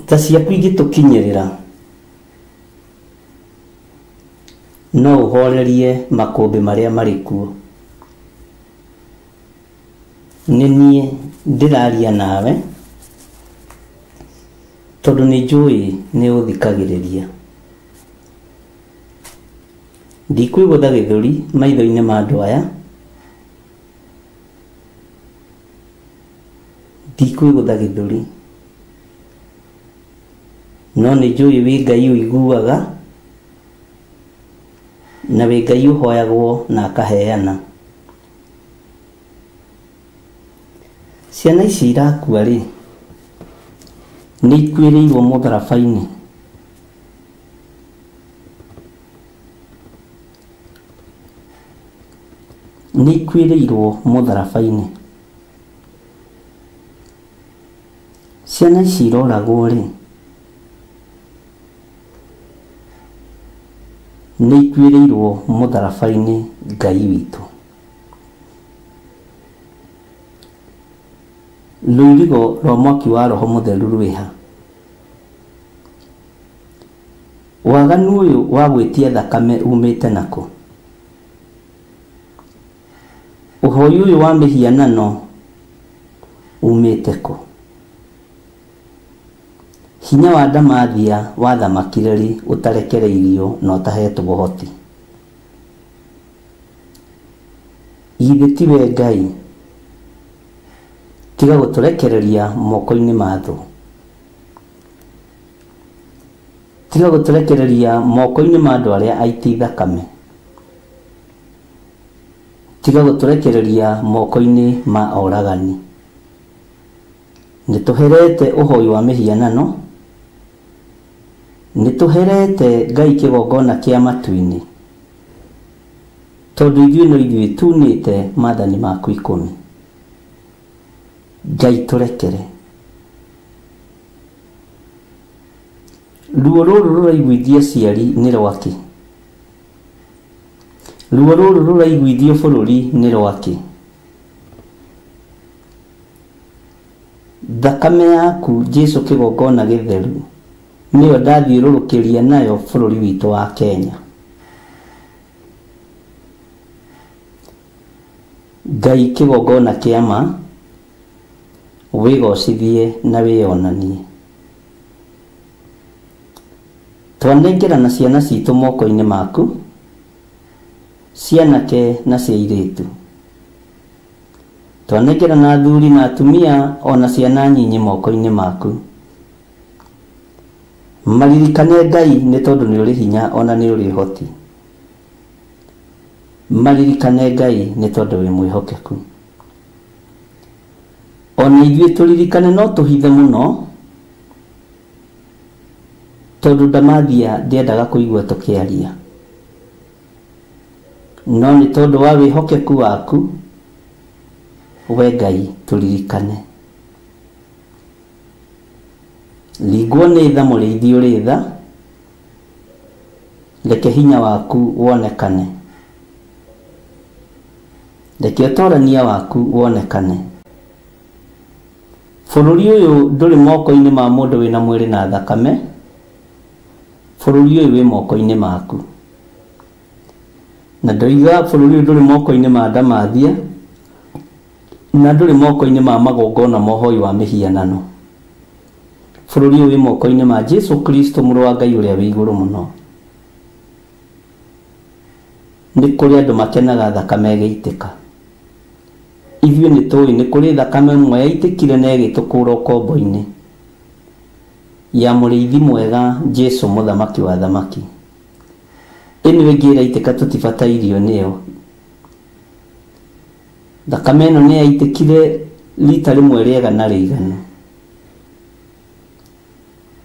Tha ciaku ingĩtũkinyĩrĩra, no ũhorerie makũmbĩ marĩa marĩ kuo. Nĩ niĩ ndĩraria nawe tondũ nĩ njũĩ nĩ ũthikagĩrĩria. Ndikwĩgũtha gĩthũri maitho-inĩ ma andũ aya, ndikwĩgũtha gĩthũri, no nĩ njũĩ wĩ Ngai ũiguaga, na wĩ Ngai ũhoyagwo na akaheana. Ciana ici irakua rĩ, nĩ ikuĩrĩirwo mũtharaba-inĩ. Nĩ ikuĩrĩirwo mũtharaba-inĩ. Ciana ici iroragwo rĩ, nĩ ikuĩrĩirwo mũtharaba-inĩ Ngai witũ. Rũirigo rwa mwaki wa Roho Mũtheru rwĩha. Waganu ũyũ wa gwĩtia thakame umĩte nakũ? Ũhoi ũyũ wa mĩhianano umĩte kũ? Hinya wa ndamathia wathamakire rĩ ũtarekereirio na ũtahetwo ũhoti. Ithe tiwe Ngai, tiga gũtũrekereria moko-inĩ ma thũ, tiga gũtũrekereria moko-inĩ ma andũ arĩa aiti thakame, tiga gũtũrekereria moko-inĩ ma oragani. Nĩ tũherete ũhoi wa mĩhianano, nĩ tũherete Ngai kĩgongona kĩa matu-inĩ, tondũ ithuĩ no ithuĩ tunĩte maathani maku 10. Ngai tũrekere. Ruo rũrũ rũraiguithia ciari nĩ rwakĩ? Ruo rũrũ rũraiguithio bũrũri nĩ rwakĩ? Thakame yaku Jesu kĩgongona gĩtheru nĩyo ndathiũrũrũkĩria nayo bũrũri witũ wa Kenya. Ngai kĩgongona kĩa ma wĩgocithie na wĩonanie. Twanengerana ciana citũ moko-inĩ maku, cianake na cia airĩtu. Twanengerana athuri na atumia ona ciana nyinyi moko-inĩ maku. Maririkane Ngai nĩ tondũ nĩ ũrĩ hinya ona nĩ ũrĩ hoti. Maririkane Ngai nĩ tondũ wĩ mwĩhokeku. Ona ithuĩ tũririkane no tũhithe mũno, tondũ Ndamathia ndiendaga kũigua tũkĩaria. No nĩ tondũ wa wĩhokeku waku, we Ngai tũririkane. Ringwo nĩ tha mũrĩithi ũrĩ tha, reke hinya waku wonekane. Reke ũtorania waku wonekane. Bũrũri ũyũ ndũrĩ moko-inĩ ma mũndũ wĩna mwĩrĩ na thakame. Bũrũri ũyũ wĩ moko-inĩ maku. Na ndoiga bũrũri ũyũ ndũrĩ moko-inĩ ma Ndamathia, na ndũrĩ moko-inĩ ma magongona ma ũhoi wa mĩhianano. Bũrũri ũyũ wĩ moko-inĩ ma Jesu Kristo mũrũ wa Ngai ũrĩa wĩ igũrũ mũno. Nĩ kũrĩ andũ makenaga thakame ĩgĩitĩka. Ithuĩ nĩ tũĩ nĩ kũrĩ thakame ĩmwe yaitĩkire na ĩgĩtũkũra ũkombo-inĩ ya mũrĩithi mwega Jesu mũthamaki wa thamaki. Ĩno ĩngĩ ĩraitĩka tũtibatairio nĩyo. Thakame ĩno nĩ yaitĩkire rita rĩmwe rĩega na rĩiganu,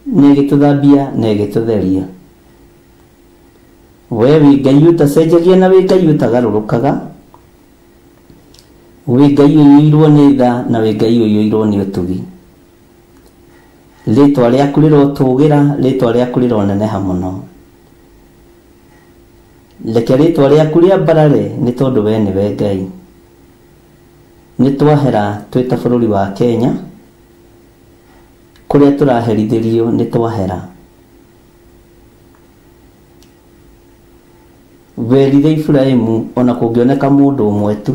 na ĩgĩtũthambia na ĩgĩtũtheria. We wĩ Ngai ũtacenjagia na wĩ Ngai ũtagarũrũkaga. Wĩ Ngai ũiyũirwo nĩ tha na wĩ Ngai ũiyũirwo nĩ ũtugi. Rĩtwa rĩaku rĩrotũgĩra, rĩtwa rĩaku rĩroneneha mũno. Reke rĩtwa rĩaku rĩambarare nĩ tondũ we nĩwe Ngai. Nĩ twahera twĩ ta bũrũri wa Kenya, kũrĩa tũraherithĩrio nĩ twahera. Werire Iburahĩmu ona kũngĩoneka mũndũ ũmwe tu,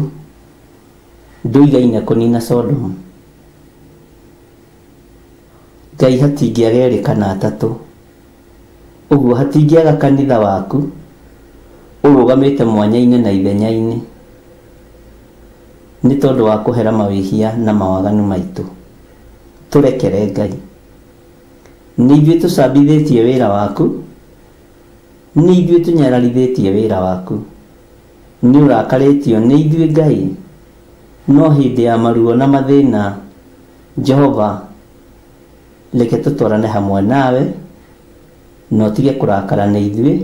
ndũigaine kũnina Sodomu. Ngai hatingĩaga erĩ kana atatũ. Ũguo hatingĩaga kanitha waku ũrũgamĩte mwanya-inĩ na ithenya-inĩ, nĩ tondũ wa kũhera mawĩhia na mawaganu maitũ. Tũrekere Ngai. Nĩ ithuĩ tũcambithĩtie wĩra waku, nĩ ithuĩ tũnyararithĩtie wĩra waku. Nĩ ũrakarĩtio nĩ ithuĩ Ngai, no hĩndĩ ya maruo na mathĩna, Jehova, reke tũtwarane hamwe nawe, na ũtige kũrakara nĩ ithuĩ,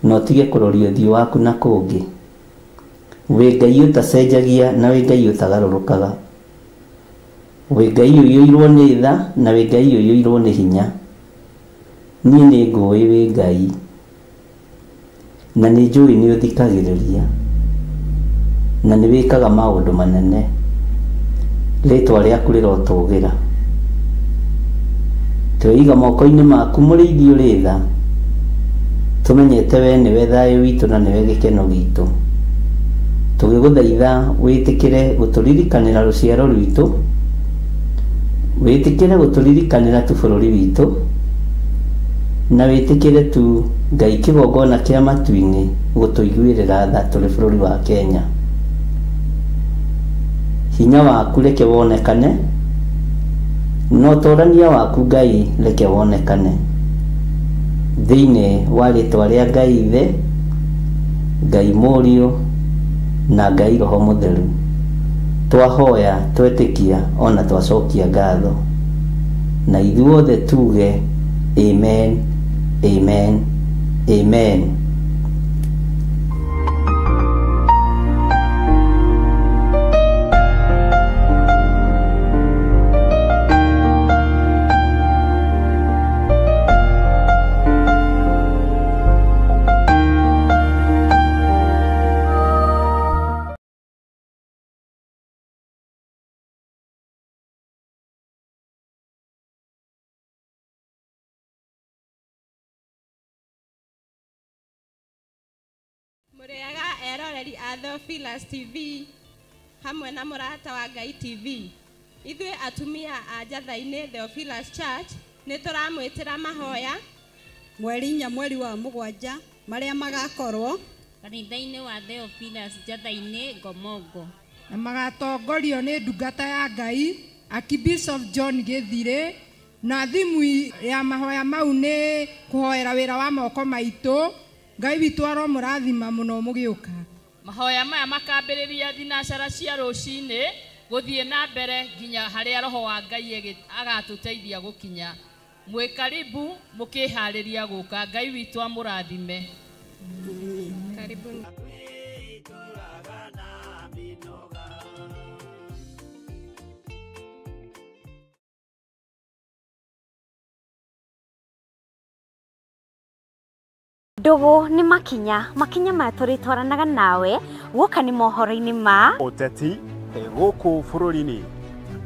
na ũtige kũroria ũthiũ waku na kũngĩ. Wĩ Ngai ũtacenjagia na wĩ Ngai ũtagarũrũkaga. Wĩ Ngai ũiyũirwo nĩ tha na wĩ Ngai ũiyũirwo nĩ hinya. Niĩ nĩ ngũĩ wĩ Ngai, na nĩ njũĩ nĩ ũthikagĩrĩria, na nĩ wĩkaga maũndũ manene. Rĩtwa rĩaku rĩrotũgĩra. Tweiga moko-inĩ maku mũrĩithi ũrĩ tha, tũmenyete we nĩwe thayũ witũ na nĩwe gĩkeno gitũ. Tũgĩgũthaitha wĩtĩkĩre gũtũririkanĩra rũciaro rwitũ, wĩtĩkĩre gũtũririkanĩra tu bũrũri witũ, na wĩtĩkĩre tu Ngai kĩgongona kĩa matu-inĩ gũtũiguĩrĩra tha tũrĩ bũrũri wa Kenya. Hinya waku reke wonekane, no ũtorania waku Ngai reke wonekane. Thĩinĩ wa rĩtwa rĩa Ngai Ithe, Ngai Mũriũ na Ngai Roho Mũtheru, twahoya, twetĩkia ona twacokia ngatho, na ithuothe tuge amen, amen, amen. eroreri a Theophilus TV hamwe na Mũrata wa Ngai TV. Ithuĩ atumia a Njatha-inĩ Theophilus Church nĩ tũramwĩtĩra mahoya mweri 4 mweri wa Mũgwanja marĩa magakorwo kanitha-inĩ wa Theophilus Njatha-inĩ Gomongo, na magatongorio nĩ ndungata ya Ngai Archbishop John Gĩthirĩ, na thimu ya mahoya mau nĩ kũhoera wĩra wa moko maitũ. Ngai witũ aromũrathima mũno mũgĩũka. Mahoya maya makambĩrĩria thinacara cia rũcinĩ gũthiĩ na mbere nginya harĩa roho wa Ngai agatũteithia gũkinya. Mwĩ karibu mũkĩharĩria gũka. Ngai witũ amũrathime. Karibuni. Ndugu ni makinya maya turitwaranaga nawe guka ni mohoro-ini ma uteti guku bururi-ini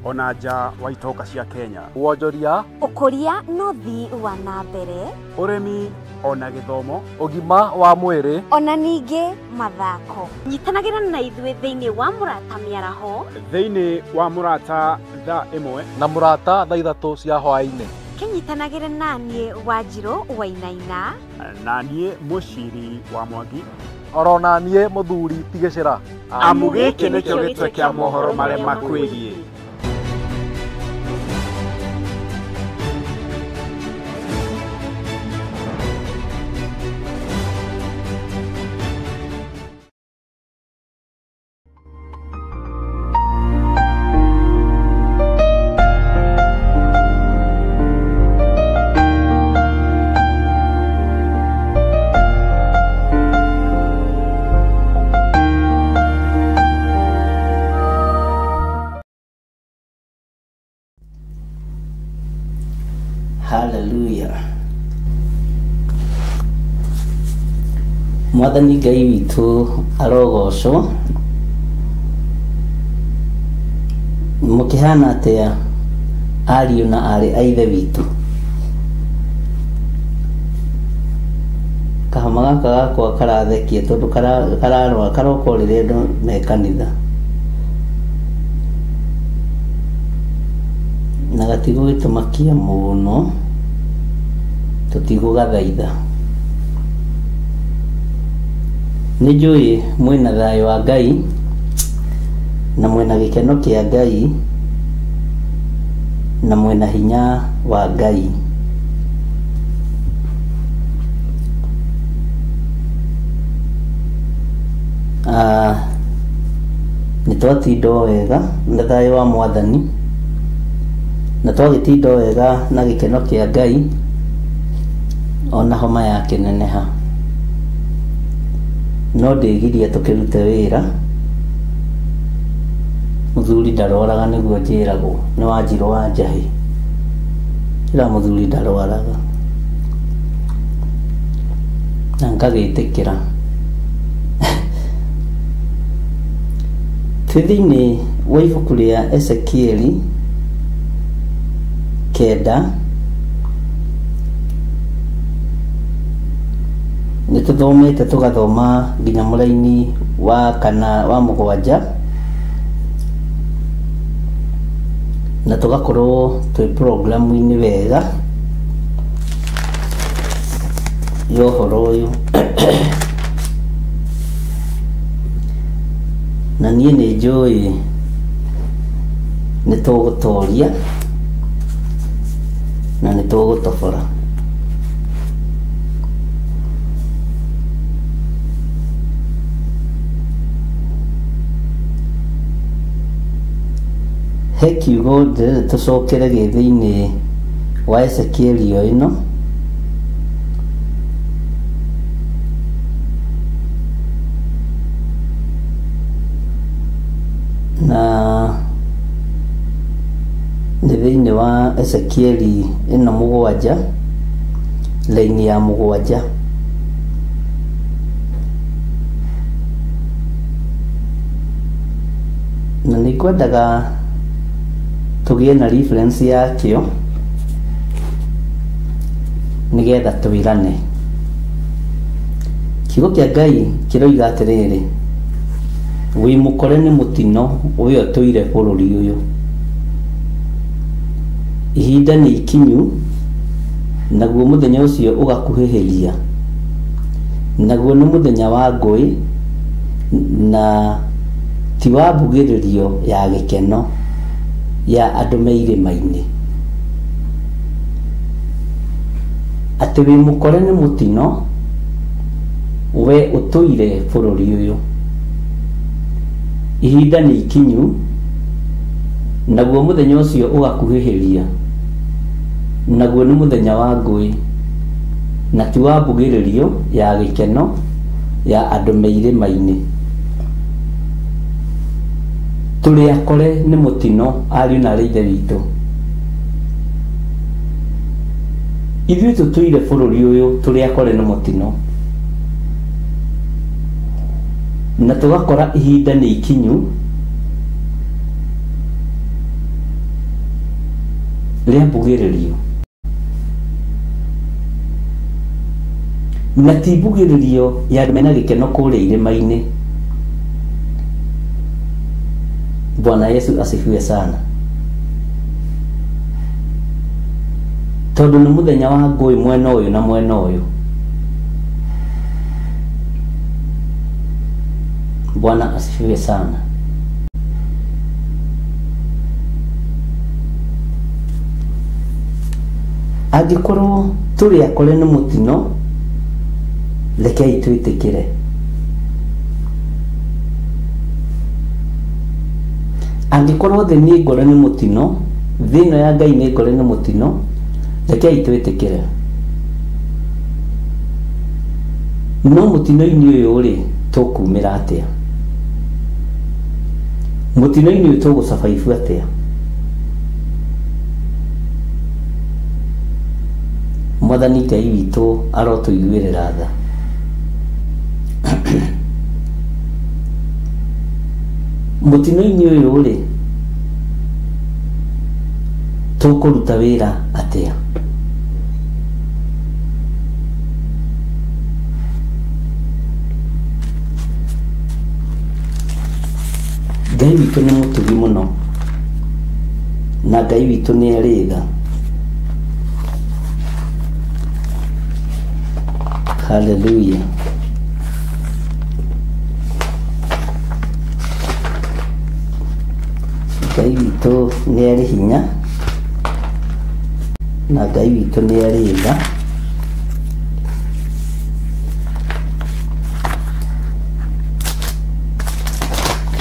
ona nja wa itoka cia Kenya, wonjoria, ukuria no thi wa na mbere, urimi ona githomo, ugima wa mwiri ona ningi mathako. Nyitanagira na ithuĩ thĩinĩ wa Mũrata Mĩaraho, thĩinĩ wa Mũrata thaa 1 na Mũrata thaa 3 cia hwaĩ-inĩ. Kinyitanagĩra naniĩ Wanjirũ Wainaina, na niĩ Mũciri wa Mwangi, oro na niĩ Mũthuri Tigĩcĩra. Amu gĩkĩ nĩkĩo gĩtwe kĩa mohoro marĩa makwĩgiĩ. Hallelujah. Mwathani Ngai witũ arogocwo. Mũkĩhana atĩa ariũ na arĩ a ithe witũ? Kahama gaka gakwa karathekia tondũ karoka rĩrĩa andũ me kanitha, na gatigũgĩtũmakia mũno, tũtigũgathaitha. Nĩ njũĩ mwĩna thayũ wa Ngai na mwĩna gĩkeno kĩa Ngai na mwĩna hinya wa Ngai. Nĩ twatinda wega na thayũ wa Mwathani, na twagĩtinda wega na gĩkeno kĩa Ngai ona homa yake neneha. No ndĩgirie tũkĩrute wĩra, mũthuri ndarwaraga nĩguo njĩragwo nĩ Wanjirũ wa Njahĩ. Ĩra mũthuri ndarwaraga na ngagĩtĩkĩra. Twĩ thĩinĩ wa ibuku rĩa Ezekieli 9, nĩ tũthomete tũgathoma nginya mũraini wa 7 na tũgakorwo twĩ programu-inĩ wega ya ũhoro ũyũ. Na niĩ nĩ njũĩ nĩ tũgũtoria na nĩ tũgũtobora. He kiugo ndĩrenda tũcokere thĩinĩ wa Ezekieli ĩno, na nĩ thĩinĩ wa Ezekieli 7 laini ya 7. Na nĩ ngwendaga tũgĩe na reference yakĩo nĩgetha twĩrane. Kiugo kĩa Ngai kĩroiga atĩrĩrĩ, wi mukore ni mutino uyo tuire bururi uyu ihinda ni ikinyu naguo muthenya ucio ugakuhihiria naguo ni muthenya wa ngui na ti wa mbugiririo ya gikeno ya andu meirima-ini ati wi mukore ni mutino we utuire bururi uyu ihinda ni ikinyu naguo muthenya ucio ugakuhihiria naguo ni muthenya wa ngui na ti wa mbugiririo ya gikeno ya andu meirima-ini turi akore ni mutino ariu na arithe witu ithuĩ tutuire bururi uyu turi akore ni mutino na tugakora ihinda ni ikinyu ria mbugiririo na ti mbugiririo ya andu mena gikeno kuria irima-ini. Bwana Yesu asifiwe sana. Tondu ni muthenya wa ngui mwena uyu na mwena uyu. Bwana asifiwe sana. Angikorwo turi akore ni mutino rekei twitikire angikorwo thi ni ngore ni mutino thino ya Ngai ni ngore ni mutino rekei twitikire no mutino-ini uyu ri tukumira atia mutino-ini uyu tugucabaibu atia Mwathani Ngai witu arotuiguirira tha mutino-ini uyu ri tukuruta wira atia Ngai witu ni mutugi muno na Ngai witu ni aritha. Hallelujah. Ngai witu ni ari hinya na Ngai witu ni aritha.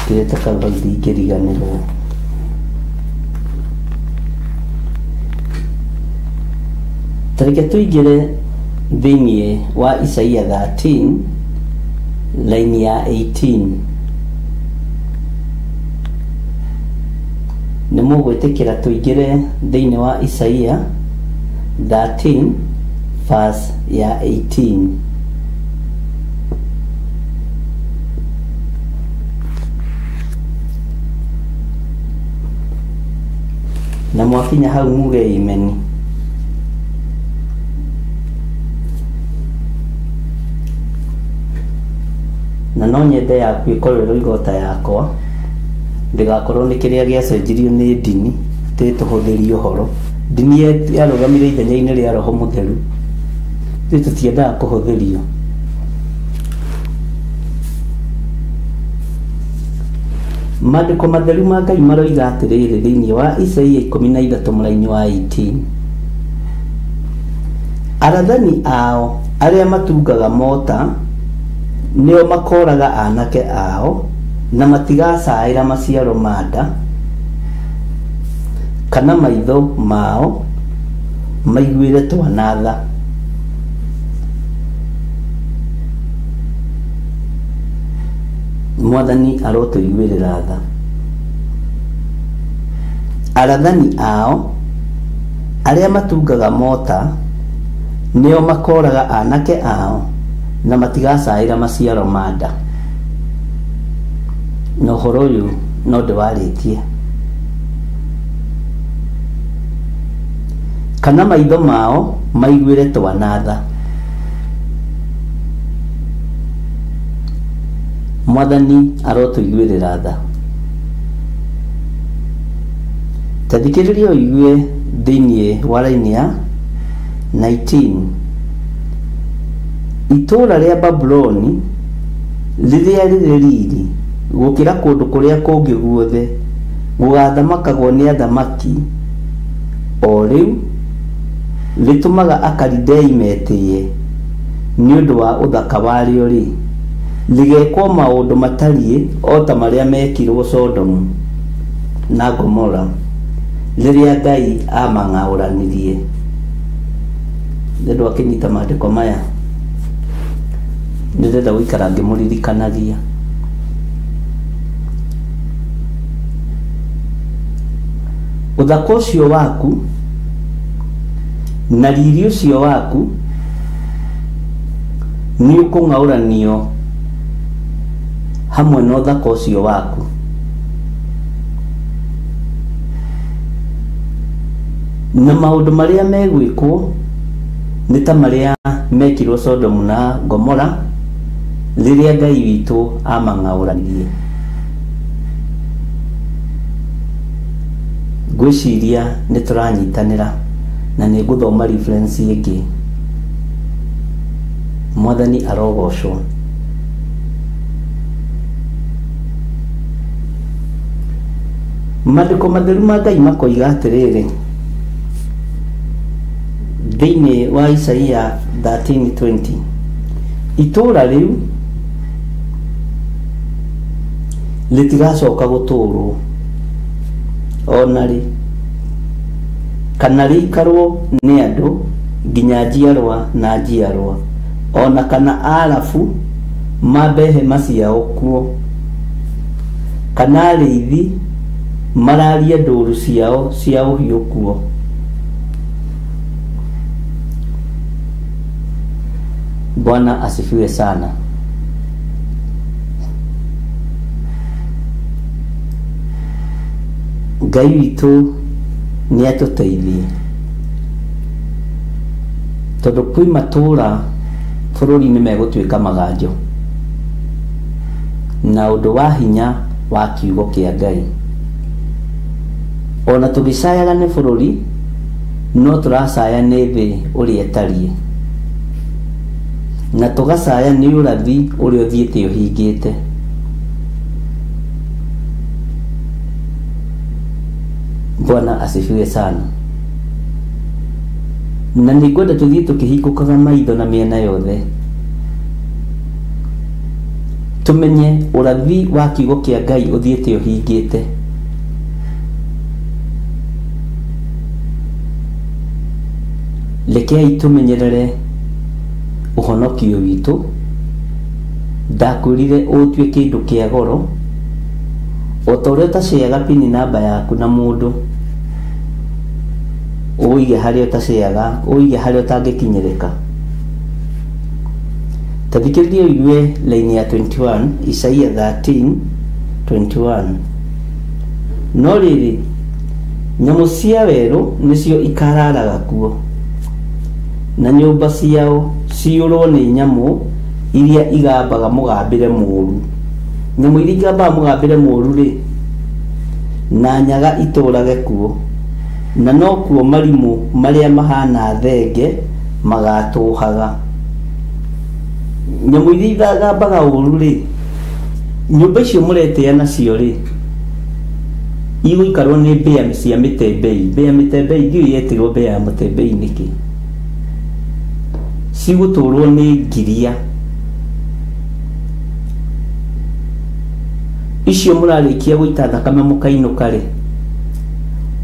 Kireta kabaidi kiriganirwo tareke tuigire thiini wa Isaia 13 line ya 18 ni mugwitikira tuigire thiini wa Isaia 13 verse ya 18 na mwakinya hau muge imeni na no nyende yaku ikorerwo igota yakwa ndigakorwo ni kiria giacenjirio ni ndini tituhuthirie uhoro ndini yarugamire ithenya-ini ria Roho Mutheru tutiendaga kuhuthirio Maandiko matheru ma Ngai maroiga atiriri thiini wa Isaia 13 muraini wa 18 arathani ao aria matungaga mota nio makoraga anake ao na matigacaira maciaro manda kana maitho mao maiguire twanatha Mwathani arotuiguirira tha arathani ao aria matungaga mota nio makoraga anake ao na matigacaira maciaro manda no horo uyu no ndiwaritie kana maitho mao maiguire twanatha Mwathani arotuiguĩrĩra tha. Ta thikĩrĩria ũigue thĩinĩ wa raini ya 19. Itũũra rĩa Babuloni rĩrĩa rĩrĩ riri gũkĩra kũndũ kũrĩa kũngĩ guothe gũgathamakagwo nĩ athamaki, o rĩu rĩtũmaga Akalidei metĩye nĩ ũndũ wa ũthaka warĩo rĩ, rĩgekwo maũndũ matariĩ o ta marĩa mekirwo Sodomu na Gomora rĩrĩa Ngai amang'aũranirie. Ndĩrenda akĩnyita maandĩko maya, ndĩrenda gũikara ngĩmũririkanagia. Ũthaka ũcio waku na riri ũcio waku nĩ ũkũng'aũranio hamwe na ũthaka ũcio waku. Na maũndũ marĩa megwĩkwo nĩ ta marĩa mekirwo Sodomu na Gomora rĩrĩa Ngai witũ amang'aũranirie. Ngwĩciria nĩ tũranyitanĩra na nĩ ngũthoma reference ĩngĩ. Mwathani arogocwo. Maandĩko matheru ma Ngai makoiga atĩrĩrĩ thĩinĩ wa Isaia 13:20, itũũra rĩu rĩtigacoka gũtũũrwo ona rĩ, kana rĩikarwo nĩ andũ nginya njiarwa na njiarwa, ona kana Arabu mambe hema ciao kuo, kana arĩithi mararie ndũũru ciao cia ũhiũ kuo. Bwana asifiwe sana. Ngai witũ nĩ atũteithie, tondũ kwĩ matũũra bũrũri-inĩ megũtuĩka maganjo na ũndũ wa hinya wa kiugo kĩa Ngai. Ona tũgĩcayaga nĩ bũrũri, no tũracaya nĩ thĩ ũrĩa ĩtariĩ, na tũgacaya nĩ ũrathi ũrĩa ũthiĩte ũhingĩte. Bwana asifiwe sana. Na nĩ ngwenda tũthiĩ tũkĩhingũkaga maitho na mĩena yothe, tũmenye ũrathi wa kiugo kĩa Ngai ũthiĩte ũhingĩte. Rekei tũmenyerere ũhonokio witũ. Ndakwĩrire ũtuĩke kĩndũ kĩa goro, o ta ũrĩa ũtaceaga pini namba yaku na mũndũ, ũige harĩa ũtaceaga, ũige harĩa ũtangĩkinyĩrĩka. Ta thikĩrĩria ũigue laini ya 21, Isaia 13:21. No rĩrĩ, nyamũ cia werũ nĩcio ikararaga kuo, na nyũmba ciao ciũrwo nĩ nyamũ iria igambaga mũgambĩre mũũru. Nyamũ iria igambaga mũgambĩre mũũru rĩ, na nyaga itũrage kuo, na no kuo marimũ marĩa mahana thenge magatũhaga. Nyamũ iria igambaga ũũru rĩ, nyũmba icio mũretĩa nacio rĩ, igũikarwo nĩ mbĩa cia mĩtembei. Mbĩa mĩtembei ndiũĩ yetĩrwo mbĩa ya mũtembei nĩkĩ. Cigũtũrwo nĩ ngiria. Icio mũrarĩkia gũita thakame mũkainũka rĩ,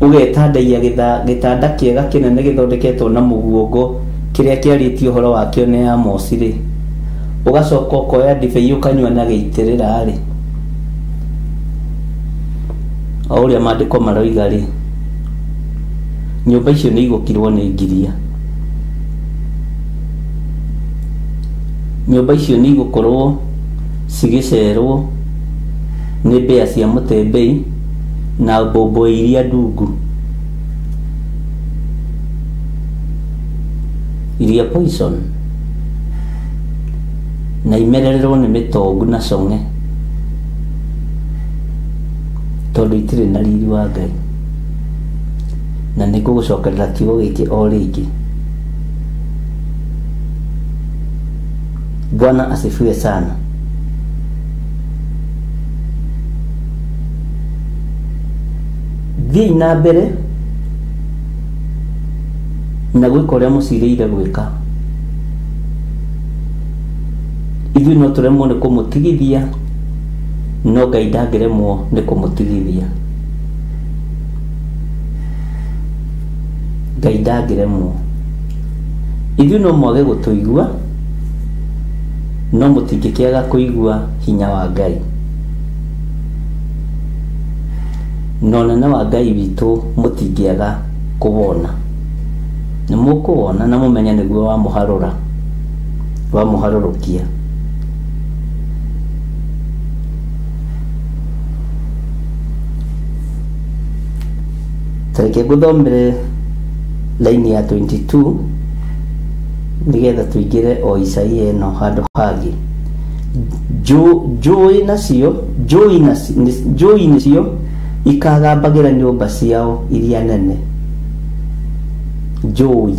ũgetandagia gĩtanda kĩega kĩnene gĩthondeketwo na mũguongo kĩrĩa kĩarĩtio ũhoro wakĩo nĩ Amosi rĩ, ũgacoka ũkoya ndibei ũkanyua na gĩitĩrĩra rĩ, o ũrĩa maandĩko maroiga rĩ, nyũmba icio nĩ igũkirwo nĩ ngiria. Nyũmba icio nĩ igũkorwo cigĩcerwo nĩ mbĩa cia mũtembei na mbombo iria ndungu, iria poison, na imerererwo nĩ mĩtongu na cong'e tondu itire na riri wa Ngai na nigugucokerera kiugo giki o ringi. Bwana asifiwe sana. Thiĩ na mbere na gwĩka ũrĩa mũcirĩire gwĩka. Ithuĩ no tũremwo nĩ kũmũtigithia, no Ngai ndangĩremwo nĩ kũmũtigithia. Ngai ndangĩremwo. Ithuĩ no mwage gũtũigua, no mũtingĩkĩaga kũigua hinya wa Ngai. No ũnene wa Ngai witũ mũtingĩaga kũwona. Nĩ mũkũwona na mũmenye nĩguo wamũharũra, wamũharũrũkia. Tareke ngũthomere laini ya 22 nigetha tuingire o Isaia ĩno handũ hangĩ. Njũĩ nacio ikagambagĩra nyũmba ciao iria nene. Njũĩ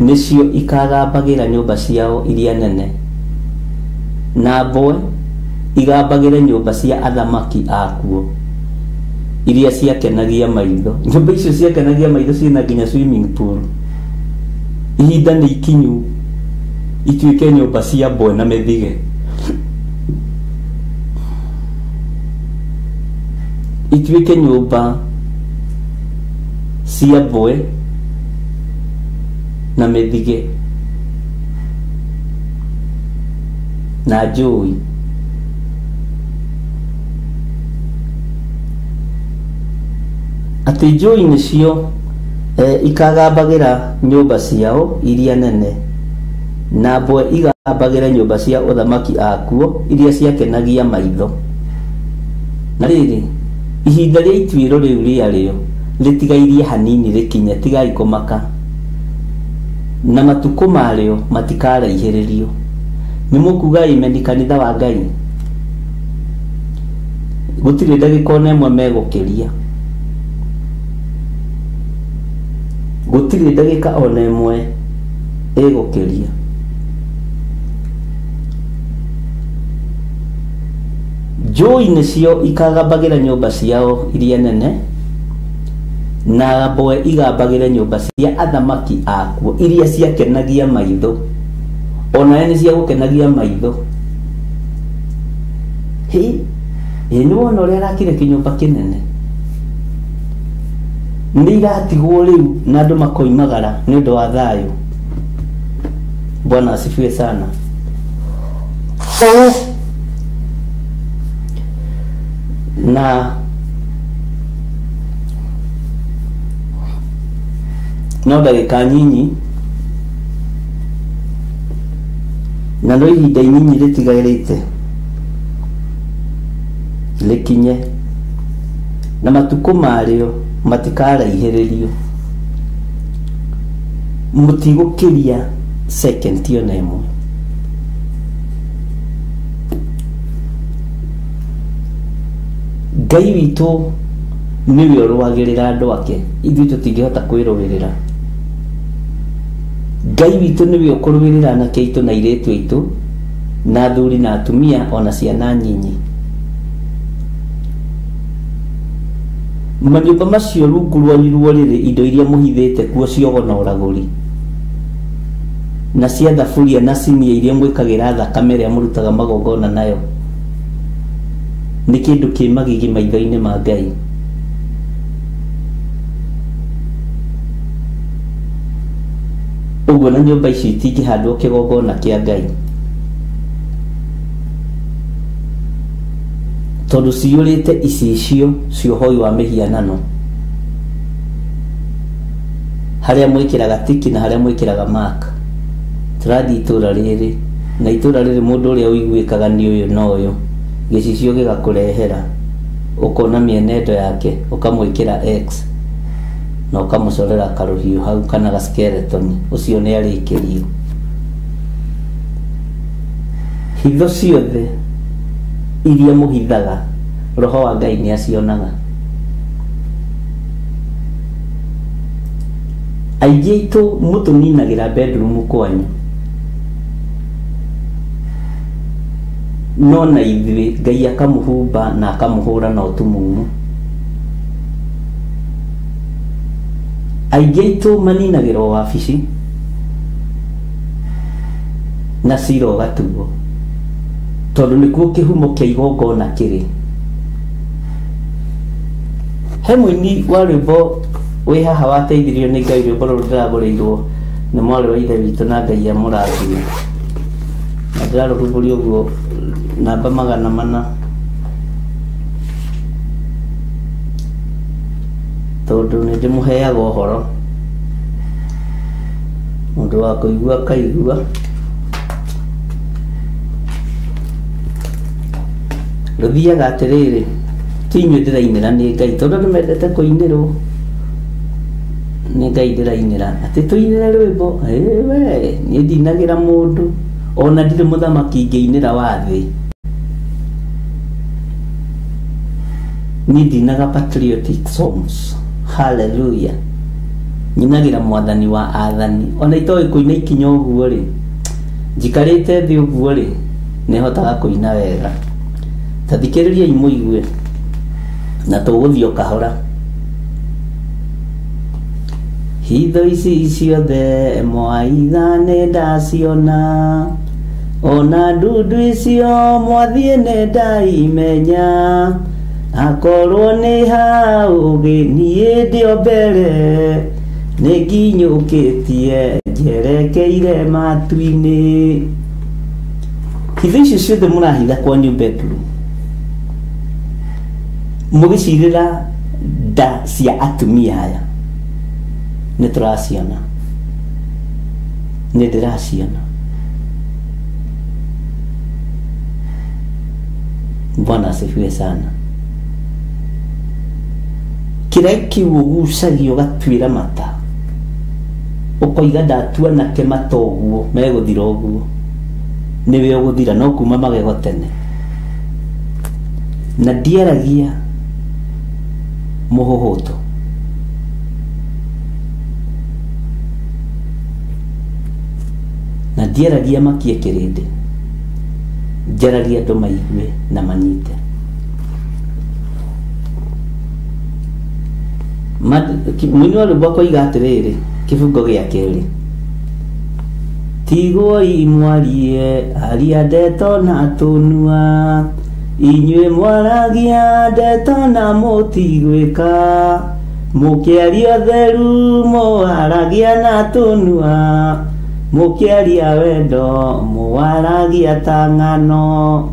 nĩcio ikagambagĩra nyũmba ciao iria nene, na mboe igambagĩra nyũmba cia athamaki akuo iria ciakenagia maitho. Nyũmba icio ciakenagia maitho ciĩna nginya swimming pool. Ihinda nĩ ikinyu ituĩke nyũmba cia mboe na mĩthige. Ituĩke nyũmba cia mboe na mĩthige na njũĩ. Atĩ njũĩ nĩcio ikagambagĩra nyũmba ciao iria nene, na mboe igambagĩra nyũmba cia ũthamaki akuo iria ciakenagia maitho. Na rĩrĩ, ihinda rĩa ituĩro rĩu rĩarĩo rĩtigairie hanini rĩkinye, tigai kũmaka, na matukũ marĩo matikaraihĩrĩrio. Nĩ mũkuga imeni kanitha wa Ngai? Gũtirĩ ndagĩka ona ĩmwe megũkĩria, gũtirĩ ndagĩka ona ĩmwe ĩgũkĩria. Njũĩ nĩcio ikagambagĩra nyũmba ciao iria nene, na mboe igambagĩra nyũmba cia athamaki akuo iria ciakenagia maitho. Ona nĩ cia gũkenagia maitho. Nĩ wona ũrĩa arakire kĩnyũmba kĩnene? Nĩ iratigwo rĩu na andũ makoimagara nĩ ũndũ wa thayũ. Bwana asifiwe sana. Na no ndagĩka nyinyi na no ihinda inyinyi rĩtigarĩte rĩkinye, na matukũ marĩo matikaraihĩrĩrio. Mũtigũkĩria second ona ĩmwe. Ngai witũ nĩwe ũrũagĩrĩra andũ ake, ithuĩ tũtingĩhota kwĩrũĩrĩra. Ngai witũ nĩwe ũkũrũĩrĩra anake aitũ na airĩtu aitũ, na athuri na atumia ona ciana nyinyi. Manyũmba macio rungu rwanyu rĩrĩ indo iria mũhithĩte kuo ciogo na ũragũri, na cia thaburia na cinia iria mwĩkagĩra thakame ĩrĩa mũrutaga magongona nayo, nĩ kĩndũ kĩ magigi maitho-inĩ ma Ngai. Ũguo na nyũmba ici itingĩhandwo kĩgongona kĩa Ngai, tondũ ciyũrĩte icicio cia ũhoi wa mĩhianano, harĩa mwĩkĩraga tiki na harĩa mwĩkĩraga mark. Tũrathiĩ itũra rĩrĩ, na itũra rĩrĩ mũndũ ũrĩa ũiguĩkaga nĩ ũyũ na ũyũ, gĩcicio gĩgakũrehera, ũkona mĩenendo yake, ũkamwĩkĩra X na ũkamũcorera karũhiũ hau kana ga skeleton, ũcio nĩ arĩkĩrio. Hitho ciothe iria mũhithaga roho wa Ngai nĩ acionaga. Aingĩ aitũ mũtũninagĩra bedroom kwanyu, no na ithuĩ Ngai akamũhumba na akamũhũra na ũtumumu. Aingĩ aitũ maninagĩra wabici na cira ũgatuo, tondũ nĩkuo kĩhumo kĩa igongona kĩrĩ. He mũini wa rwĩmbo wĩ haha wateithirio nĩ Ngai, rwĩmbo rũrũ ndĩragũrĩirwo nĩ mwarĩ wa ithe witũ na Ngai amũrathime, na ndĩrarũrũmbũria ũguo namba 400, tondũ nĩ ndĩmũheaga ũhoro, mũndũ wa kũigua akaigua. Rũthiaga atĩrĩrĩ, ti inyuĩ ndĩrainĩra nĩ Ngai, tondũ nĩmendete kũinĩrwo, nĩ Ngai ndĩrainĩra, atĩ tũinĩre rwĩmbo. We niĩ ndinagĩra mũndũ, ona ndirĩ mũthamaki ingĩinĩra wa thĩ. Niĩ ndinaga patriotic songs. Hallelujah. Nyinagĩra mwathani wa athani, ona itoĩ kũina ikinya ũguo rĩ, njikarĩte thĩ ũguo rĩ, nĩhotaga kũina wega. Ta thikĩrĩriai mũigue na tũgũthiĩ o kahora. Hitho ici ciothe mwaitha nĩ ndaciona, ona ndundu icio mwathiĩ nĩ ndaimenya, akorwo nĩ haũgĩ niĩ ndĩ o mbere, nĩ nginyũkĩtie njerekeire matu-inĩ. Hitho icio ciothe mũrahitha kwanyu bedroom, mũgĩcirĩra nda cia atumia aya, nĩ tũraciona, nĩ ndĩraciona. Bwana asifiwe sana. Kĩrĩa kĩu ũgucagia ũgatuĩra mata, ũkoiga ndatua nake mata ũguo megũthira ũguo, nĩwe ũgũthira, no kuma magego tene. Na ndiaragia mũhũhũto, na ndiaragia makie kĩrĩndĩ, njaragia andũ maigue na manyite. Mũini wa rwĩmbo akoiga atĩrĩrĩ, kĩbungo gĩa kerĩ, tigwoi mwarie aria ndeto na tũnua, inyuĩ mwaragia ndeto na mũtigwĩka, mũkĩaria ũtheru mũwaragia na tũnua, mũkĩaria wendo mũwaragia ta ng'ano.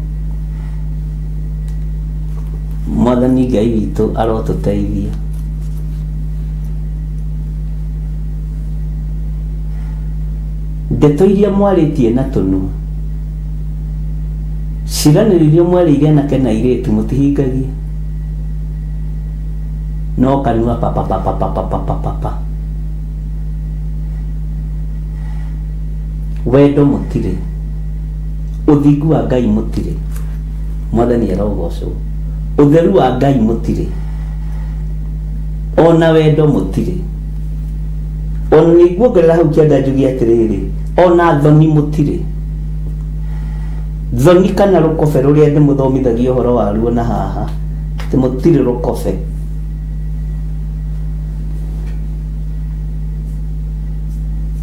Mwathani Ngai witũ arotũteithia. Ndeto iria mwarĩtie na tũnua, ciganĩro iria mwarĩire anake na airĩtu mũtihingagie, no kanua papapapapapapapa. Wendo mũtirĩ, ũthingu wa Ngai mũtirĩ, Mwathani arogocwo. Ũtheru wa Ngai mũtirĩ, ona wendo mũtirĩ, ona nĩguongerera hau kĩanda njuge atĩrĩrĩ, ona thoni mũtirĩ. Thoni kana rũkobe rũrĩa ndĩmũthomithagia ũhoro waruo na haha, atĩ mũtirĩ rũkobe.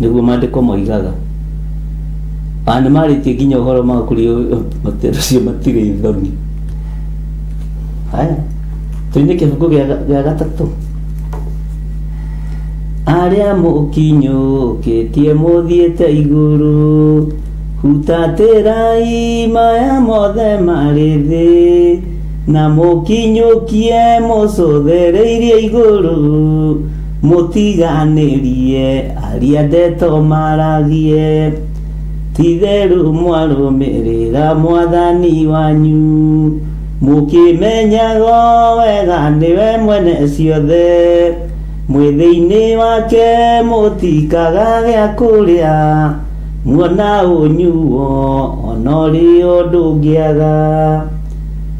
Nĩguo maandĩko moigaga, nĩ marĩtie nginya ũhoro makũrĩ ũcio matirĩ thoni. Haya, tũine kĩbungo gĩa gatatũ. Arĩa mũkinyũkĩtie mũthiĩte igũrũ, hutatĩrai maya mothe marĩ thĩ, na mũkinyũkie mũcũthĩrĩirie igũrũ, mũtiganĩrie aria ndeto maragie, ti-itherũ mwarũmĩrĩra mwathani wanyu, mũkĩmenyaga wega nĩwe mwene ciothe, mwĩthĩ-inĩ wake mũtikaga gĩa kũrĩa, muona ũnyuo ona ũrĩo ndũngĩaga.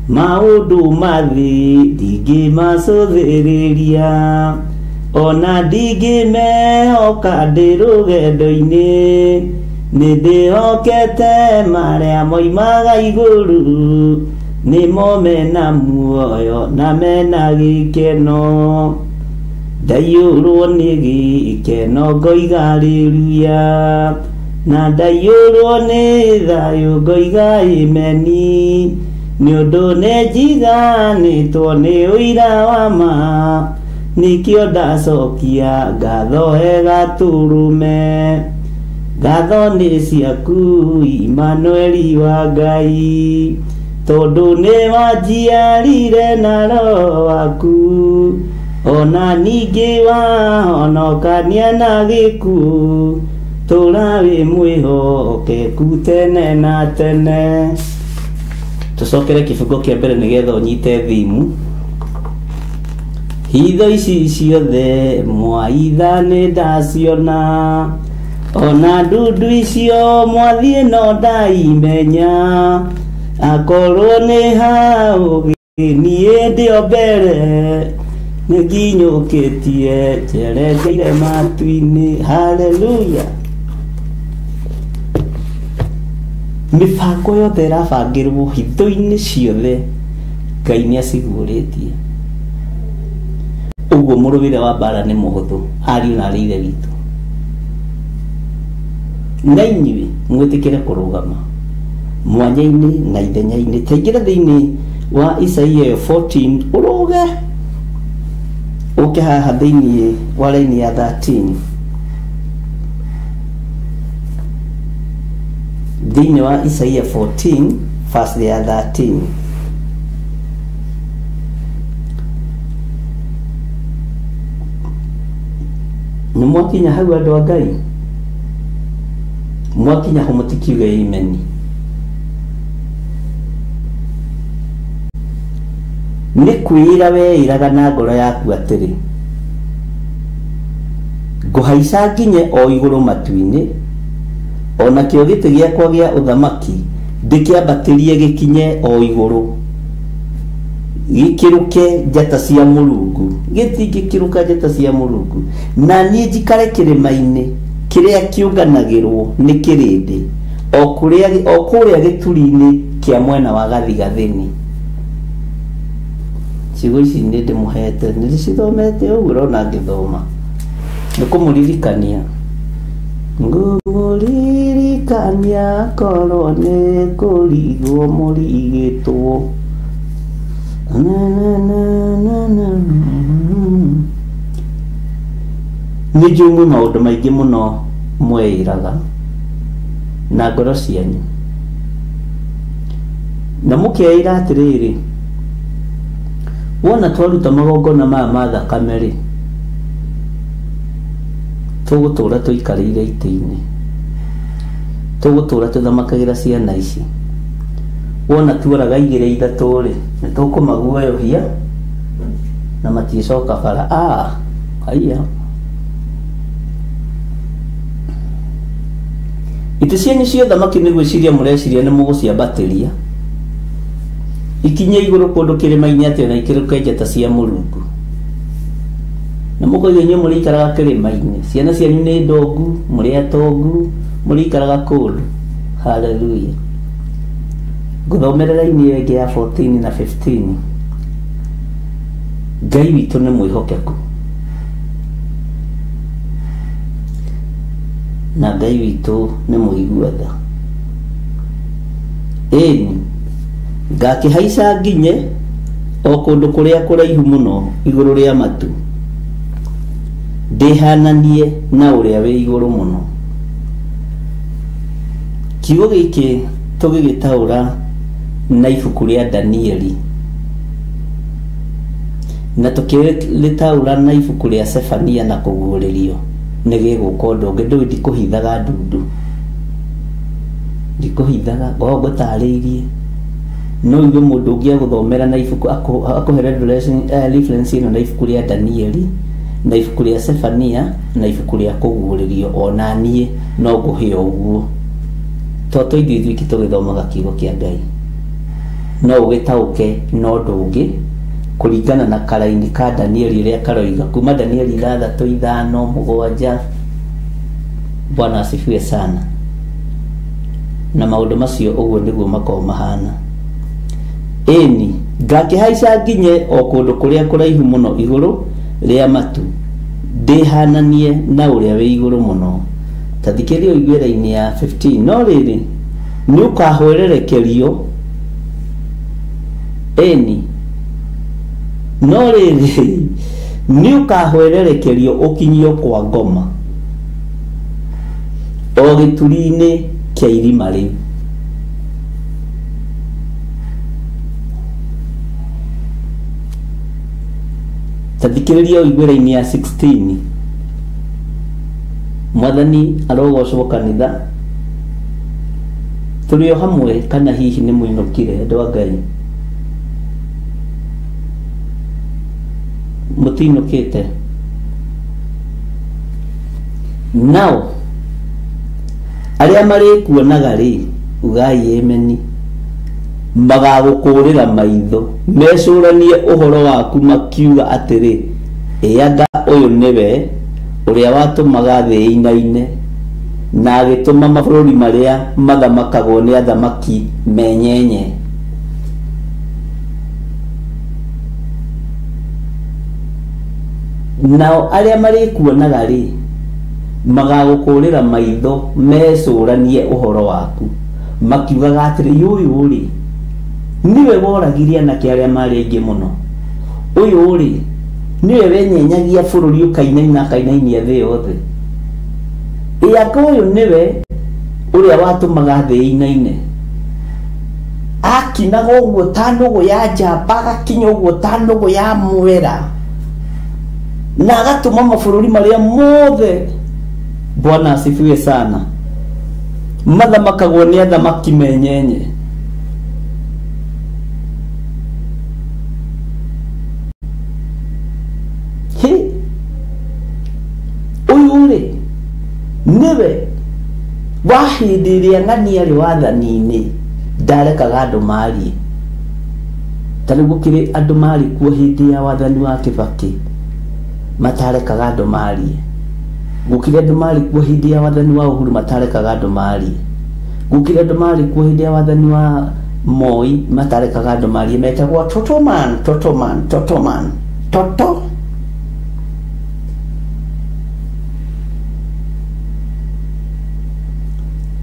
maundu mathi ndingĩmacũthĩrĩria ona ndingĩmehoka ndĩ rũgendo-inĩ nĩndĩhokete marĩa moimaga igũrũ nĩmo mena muoyo na mena gĩkeno ndaiyũrwo nĩ gĩkeno ngoiga haleluya na ndaiyũrwo nĩ thayũ ngoiga ameni nĩũndũ nĩnjiganĩtwo nĩ ũira wa ma nĩkĩo ndacokia ngatho he gatũrũme ngatho nĩ ciaku Imanueli wa Ngai tondũ nĩ wanjiarire na roho waku ona ningĩ wahonokania na gĩkuũ tũra wĩ mwĩhokeku tene na tene. Tũcokere kĩbungo kĩa mbere nĩgetha ũnyite thimu. Hitho ici ciothe mwaitha nĩ ndaciona ona ndundu icio mwathiĩ no ndaimenya akorwo nĩ hau niĩ ndĩo mbere nĩnginyũkĩtie njerekeire matu-inĩ. Haleluya. Mĩbango yothe ĩrabangĩrwo hitho-inĩ ciothe Ngai nĩaciguũrĩtie. Ũguo mũrũĩre wa mbara nĩ mũhũthũ ariũ na arĩ ithe witũ, na inyuĩ mwĩtĩkĩre kũrũgama mwanya-inĩ na ithenya-inĩ. Taingĩra thĩinĩ wa Isaia 14 ũrũge ũke haha thĩinĩ wa raini ya 13 thĩinĩ wa Isaia 14 verse ya 13. Nĩ mwakinya hau andũ a Ngai, mwakinya ho mũtikiuge ameni. Nĩ kwĩra weĩraga na ngoro yaku atĩrĩ ngũhaica nginye o igũrũ matu-inĩ ona kĩo gĩtĩ gĩakwa gĩa ũthamaki ndĩkĩambatĩrie gĩkinye o igũrũ gĩkĩrũke njata cia Mũrungu. Gĩtingĩkĩrũka njata cia Mũrungu na niĩ njikare kĩrĩma-inĩ kĩrĩa kĩũnganagĩrwo nĩ kĩrĩndĩ o kũrĩa gĩturi-inĩ kĩa mwena wa gathigathini. Ciugo ici nĩ ndĩmũhete, nĩ ndĩcithomete ũguo ũrona ngĩthoma, nĩ kũmũririkania. Ngũmũririkania korwo nĩ kũrigwo mũrigĩtwo. Nĩ njũĩ maũndũ maingĩ mũno mwĩĩraga na ngoro cianyu na mũkeĩra atĩrĩrĩ, wona twaruta magongona maya ma thakame rĩ, tũgũtũra tũikarĩire itĩ-inĩ, tũgũtũra tũthamakagĩra ciana ici. Wona tuoraga igĩrĩ ithatũ rĩ, nĩ tũkũmaguoyohia na maticoka bara. Haiya itĩ cianyu cia ũthamaki nĩ gwĩciria mũreciria nĩ mũgũciambatĩria ikinye igũrũ kũndũ kĩrĩma-inĩ atĩ ona ikĩrũke njata cia Mũrungu. Na mũkoiga inyuĩ mũrĩikaraga kĩrĩma-inĩ, ciana cianyu nĩ ndongu, mũrĩ atongu, mũrĩikaraga kũndũ. Haleluya. Ngũthomerera ini ĩngĩ ya 14 na 15. Ngai witũ nĩ mwĩhokeku na Ngai witũ nĩ mũigua tha. Ĩni ngakĩhaica nginye o kũndũ kũrĩa kũraihu mũno igũrũ rĩa matu, ndĩhananie na ũrĩa wĩ igũrũ mũno. Kiugo gĩkĩ tũgĩgĩtaũra na ibuku rĩa Danieli na tũkĩrĩtaũra na ibuku rĩa Sefania na kũguũrĩrio nĩ gĩgũka ũndũ ũngĩ. Ndũĩ ndikũhithaga ndundu, ndikũhithaga ngoragwo ngũtarĩirie. No iwe mũndũ ũngĩ agũthomera na ibuku akũhe reference ĩno na ibuku rĩa Danieli na ibuku rĩa Sefania na ibuku rĩa kũguũrĩrio, ona niĩ no ngũhe ũguo tondũ ithuĩ tũgĩthomaga kiugo kĩa Ngai. no ũgĩtaũke no ndũngĩ kũringana na karaini ka Danieli ũrĩa karoiga kuma Danieli 3:5-7. Bwana asifiwe sana. Na maũndũ macio ũguo nĩguo makoragwo mahana. Ĩni ngakĩhaica nginye o kũndũ kũrĩa kũraihu mũno igũrũ rĩa matu ndĩhananie na ũrĩa wĩ igũrũ mũno. Ta thikĩrĩria ũigue raini ya 15. No rĩrĩ nĩ ũkahwererekerio. Ĩni no rĩrĩ nĩ ũkahwererekerio ũkinyio kwa ngoma o gĩturi-inĩ kĩa irima rĩu. Ta thikĩrĩria ũigue raini ya 16. Mwathani arogocwo kanitha tũrĩ o hamwe kana hihi nĩ mũinũkire andũ a Ngai? Mũtinũkĩte? Nao arĩa marĩkuonaga rĩ, ugai ameni, magagũkũrĩra maitho mecũranie ũhoro waku makiuga atĩrĩ, anga ũyũ nĩwe ũrĩa watũmaga thĩ ĩinaine na agĩtũma mabũrũri marĩa mathamakagwo nĩ athamaki menyenye. Nao arĩa marĩkuonaga rĩ, magagũkũrĩra maitho mecũranie ũhoro waku makiugaga atĩrĩ, ũyũ rĩ niwe woragirie anake arĩa marĩ aingĩ mũno, ũyũ rĩ niwe wenyenyagia bũrũri ũkainaina akainainia thĩ yothe, anga ũyũ niwe ũrĩa watũmaga thĩ ĩinaine, akinaga ũguo ta nũgũ ya njamba agakinya ũguo ta nũgũ ya mwera na agatũma mabũrũri marĩa mothe, Bwana asifiwe sana, mathamakagwo nĩ athamaki menyenye. Ũyũ rĩ niwe wa hĩndĩ ĩrĩa ng'ania arĩ wathani-inĩ ndarekaga andũ marie. Ta rĩu gũkĩrĩ andũ marĩ kuo hĩndĩ ya wathani wa Kibaki matarekaga andũ marie. Gũkĩrĩ andũ marĩ kuo hĩndĩ ya wathani wa Uhuru matarekaga andũ marie. Gũkĩrĩ andũ marĩ kuo hĩndĩ ya wathani wa Moi matarekaga andũ marie, metagwo Toto man, Toto man, Toto man, Toto.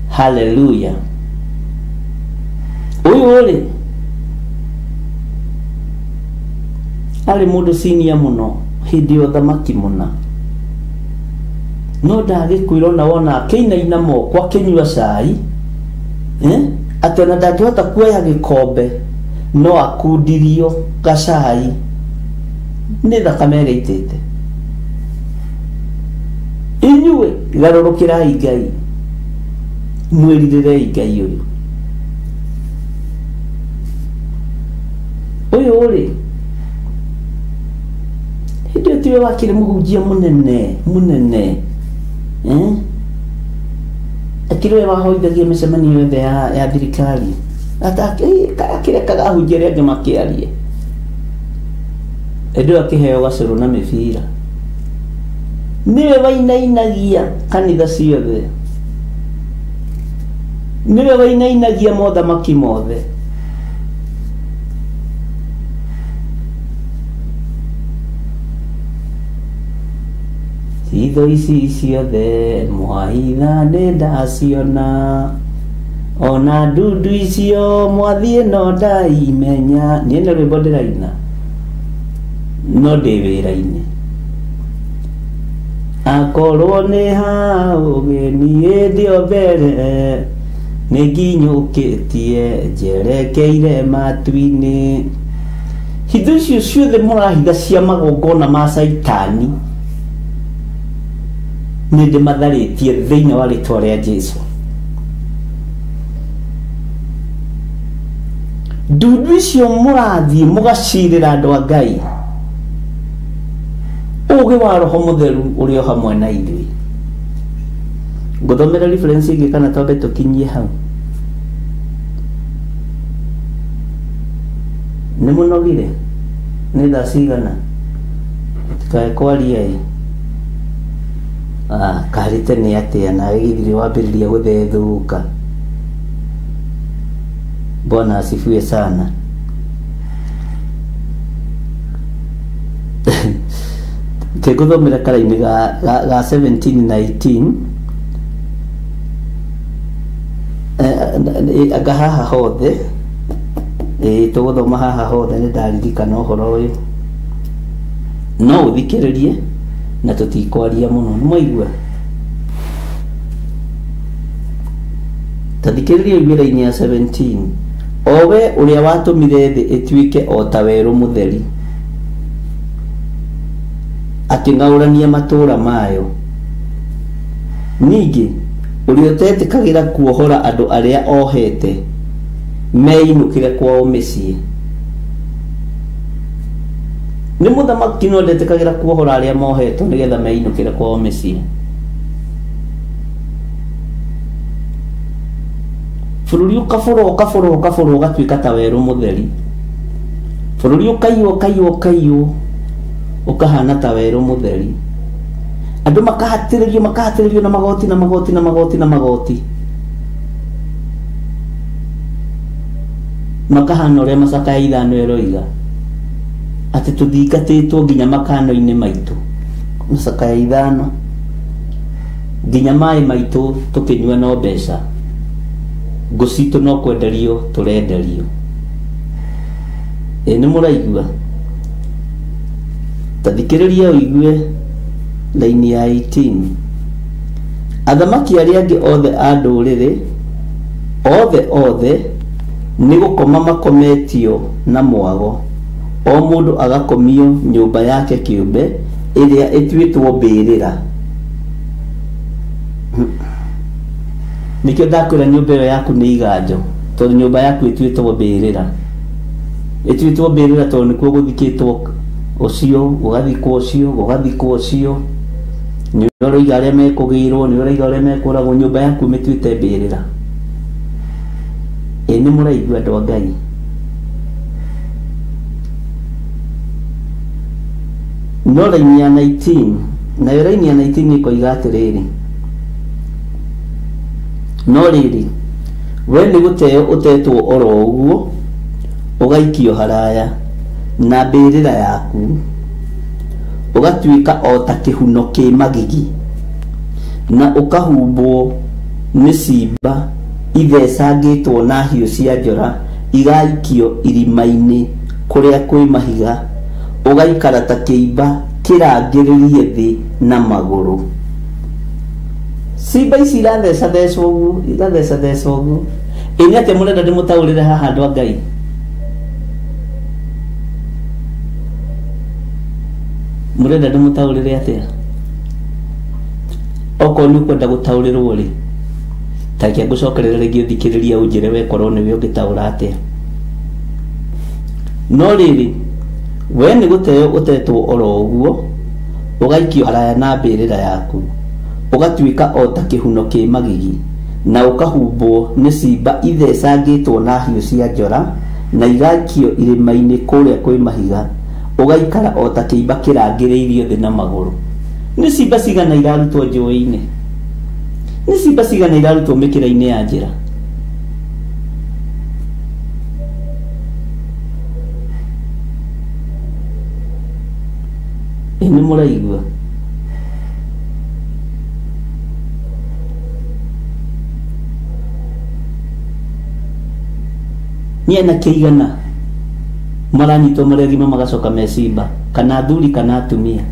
Hallelujah. Ũyũ rĩ arĩ mũndũ senior mũno hĩndĩ ya ũthamaki mũna, no ndagĩkwĩra ona wona akĩinaina moko akĩnyua cai atĩ ona ndangĩhota kuoya gĩkombe no akundirio gacai nĩ thakame ĩrĩa. Inyuĩ garũrũkĩrai Ngai, mwĩrirĩrei Ngai ũyũ. Ũyũ rĩ hĩndĩ ĩyo tiwe wakĩrĩ mũhunjia mũnene akĩrĩ we wahoithagia mĩcemanio yothe ya thirikari, akĩrekaga ahunjia arĩa angĩ makĩarie, hĩndĩ ĩyo akĩheo gacũrũ na mĩbira. Niwe wainainagia kanitha ciothe, niwe wainainagia mothamaki mothe. Hitho ici ciothe mwaitha nĩ ndaciona, ona ndundu icio mwathiĩ no ndaimenya. Niĩ nĩ rwĩmbo ndĩraina no ndĩ wĩra-inĩ, akorwo nĩ haũgeni hĩndĩ o mbere nĩ nginyũkĩtie njerekeire matu-inĩ. Hitho icio ciothe mũrahitha cia magongona ma Saitani nĩ ndĩmatharĩtie thĩinĩ wa rĩtwa rĩa Jesũ. Ndundu icio mũrathiĩ mũgacirĩra andũ a Ngai, ũũgĩ wa Roho Mũtheru ũrĩ o hamwe na ithuĩ. Ngũthomera reference ĩngĩ kana twambe tũkinyie hau. nĩ mũnogire nĩ thaa cigana tikae kwaria karĩte nĩ atĩa nawe githire wambĩrĩria gũthethũka. Bwana asifiwe sana. Kĩgũthomera karaini ga 17:19 anga haha hothe tũgũthoma haha hothe nĩ ndaririkana ũhoro ũyũ no ũthikĩrĩrie na tũtikwaria mũno nĩ mwaigua. Tathikĩrĩria igwĩra-inĩ ya 17 owe ũrĩa watũmire thĩ ĩtuĩke o ta werũ mũtheri akĩng'aũrania matũũra mayo, ningĩ ũrĩa ũtetĩkagĩra kuohora andũ arĩa ohete meinũkĩre kwao mĩciĩ. Nĩ mũthamaki no ndetĩkagĩra kuohora arĩa mohetwo nĩgetha meinũkĩre kwao mĩciĩ. Bũrũri ũkabũrwo ũgatuĩka ta werũ mũtheri, bũrũri ũkaiywo ũkahana ta werũ mũtheri, andũ makahatĩrĩrio na magoti makahana ũrĩa macaka ya ithano ĩroiga atĩ tũthingatĩtwo nginya makano-inĩ maitũ, macaka ya ithano nginya maĩ maitũ tũkĩnyua no mbeca, ngũ citũ no kwenderio tũrenderio. Nĩ mũraigua? Tathikĩrĩria ũigue laini ya 18. Athamaki arĩa angĩ othe a ndũrĩrĩ othe nĩ gũkoma makometio na mwago, o mũndũ agakomio nyũmba yake kĩũmbe ĩrĩa ĩtuĩtwo mbĩrĩra. Nĩkĩo ndakwĩra nyũmba ĩyo yaku nĩ iganjo, tondũ nyũmba yaku ĩtuĩtwo mbĩrĩra. Ĩtuĩtwo mbĩrĩra tondũ nĩkuo gũthikĩtwo ũcio, gũgathikwo ũcio, gũgathikwo ũcio. Nĩ ũroiga arĩa mekũgĩrwo, nĩ ũroiga arĩa mekũragwo, nyũmba yaku mĩtuĩte mbĩrĩra. Nĩ mũraigua andũ a Ngai? No raini ya 19, nayo raini ya 19 ĩkoiga atĩrĩrĩ, no rĩrĩ we nĩ gũteo ũtetwo oro ũguo ũgaikio haraya na mbĩrĩra yaku ũgatuĩka o ta kĩhuno kĩ magigi na ũkahumbwo nĩ cimba ithecangĩtwo na hiũ cia njora igaikio irima-inĩ kũrĩa kwĩ mahiga, ũgaikara ta kĩimba kĩrangĩrĩrie thĩ na magũrũ. Cimba ici irathecathecwo ũguo, nĩ atĩ mũrenda ndĩmũtaũrĩre haha andũ a Ngai? Mũrenda ndĩmũtaũrĩre atĩa? Okorwo nĩ ũkwenda gũtaũrĩrwo rĩ, tarĩkia ngũcokerera rĩngĩ ũthikĩrĩria ũnjĩre wekorwo nĩwe ũngĩtaũra atĩa. No rĩrĩ we nĩ gũteo ũtetwo oro ũguo ũgaikio haraya na mbĩrĩra yaku ũgatuĩka o ta kĩhuno kĩ magigi na ũkahumbwo nĩ cimba ithecangĩtwo na hiũ cia njora na igaikio irĩma-inĩ kũrĩa kwĩ mahiga, ũgaikara o ta kĩimba kĩrangĩrĩirio thĩ na magũrũ. Nĩ cimba cigana irarutwo njũĩ-inĩ? Nĩ cimba cigana irarutwo mĩkĩra-inĩ ya njĩra? Nĩ mũraigua? Nĩ anake igana maranyitwo marĩ agima magacoka mecimba, kana athuri kana atumia?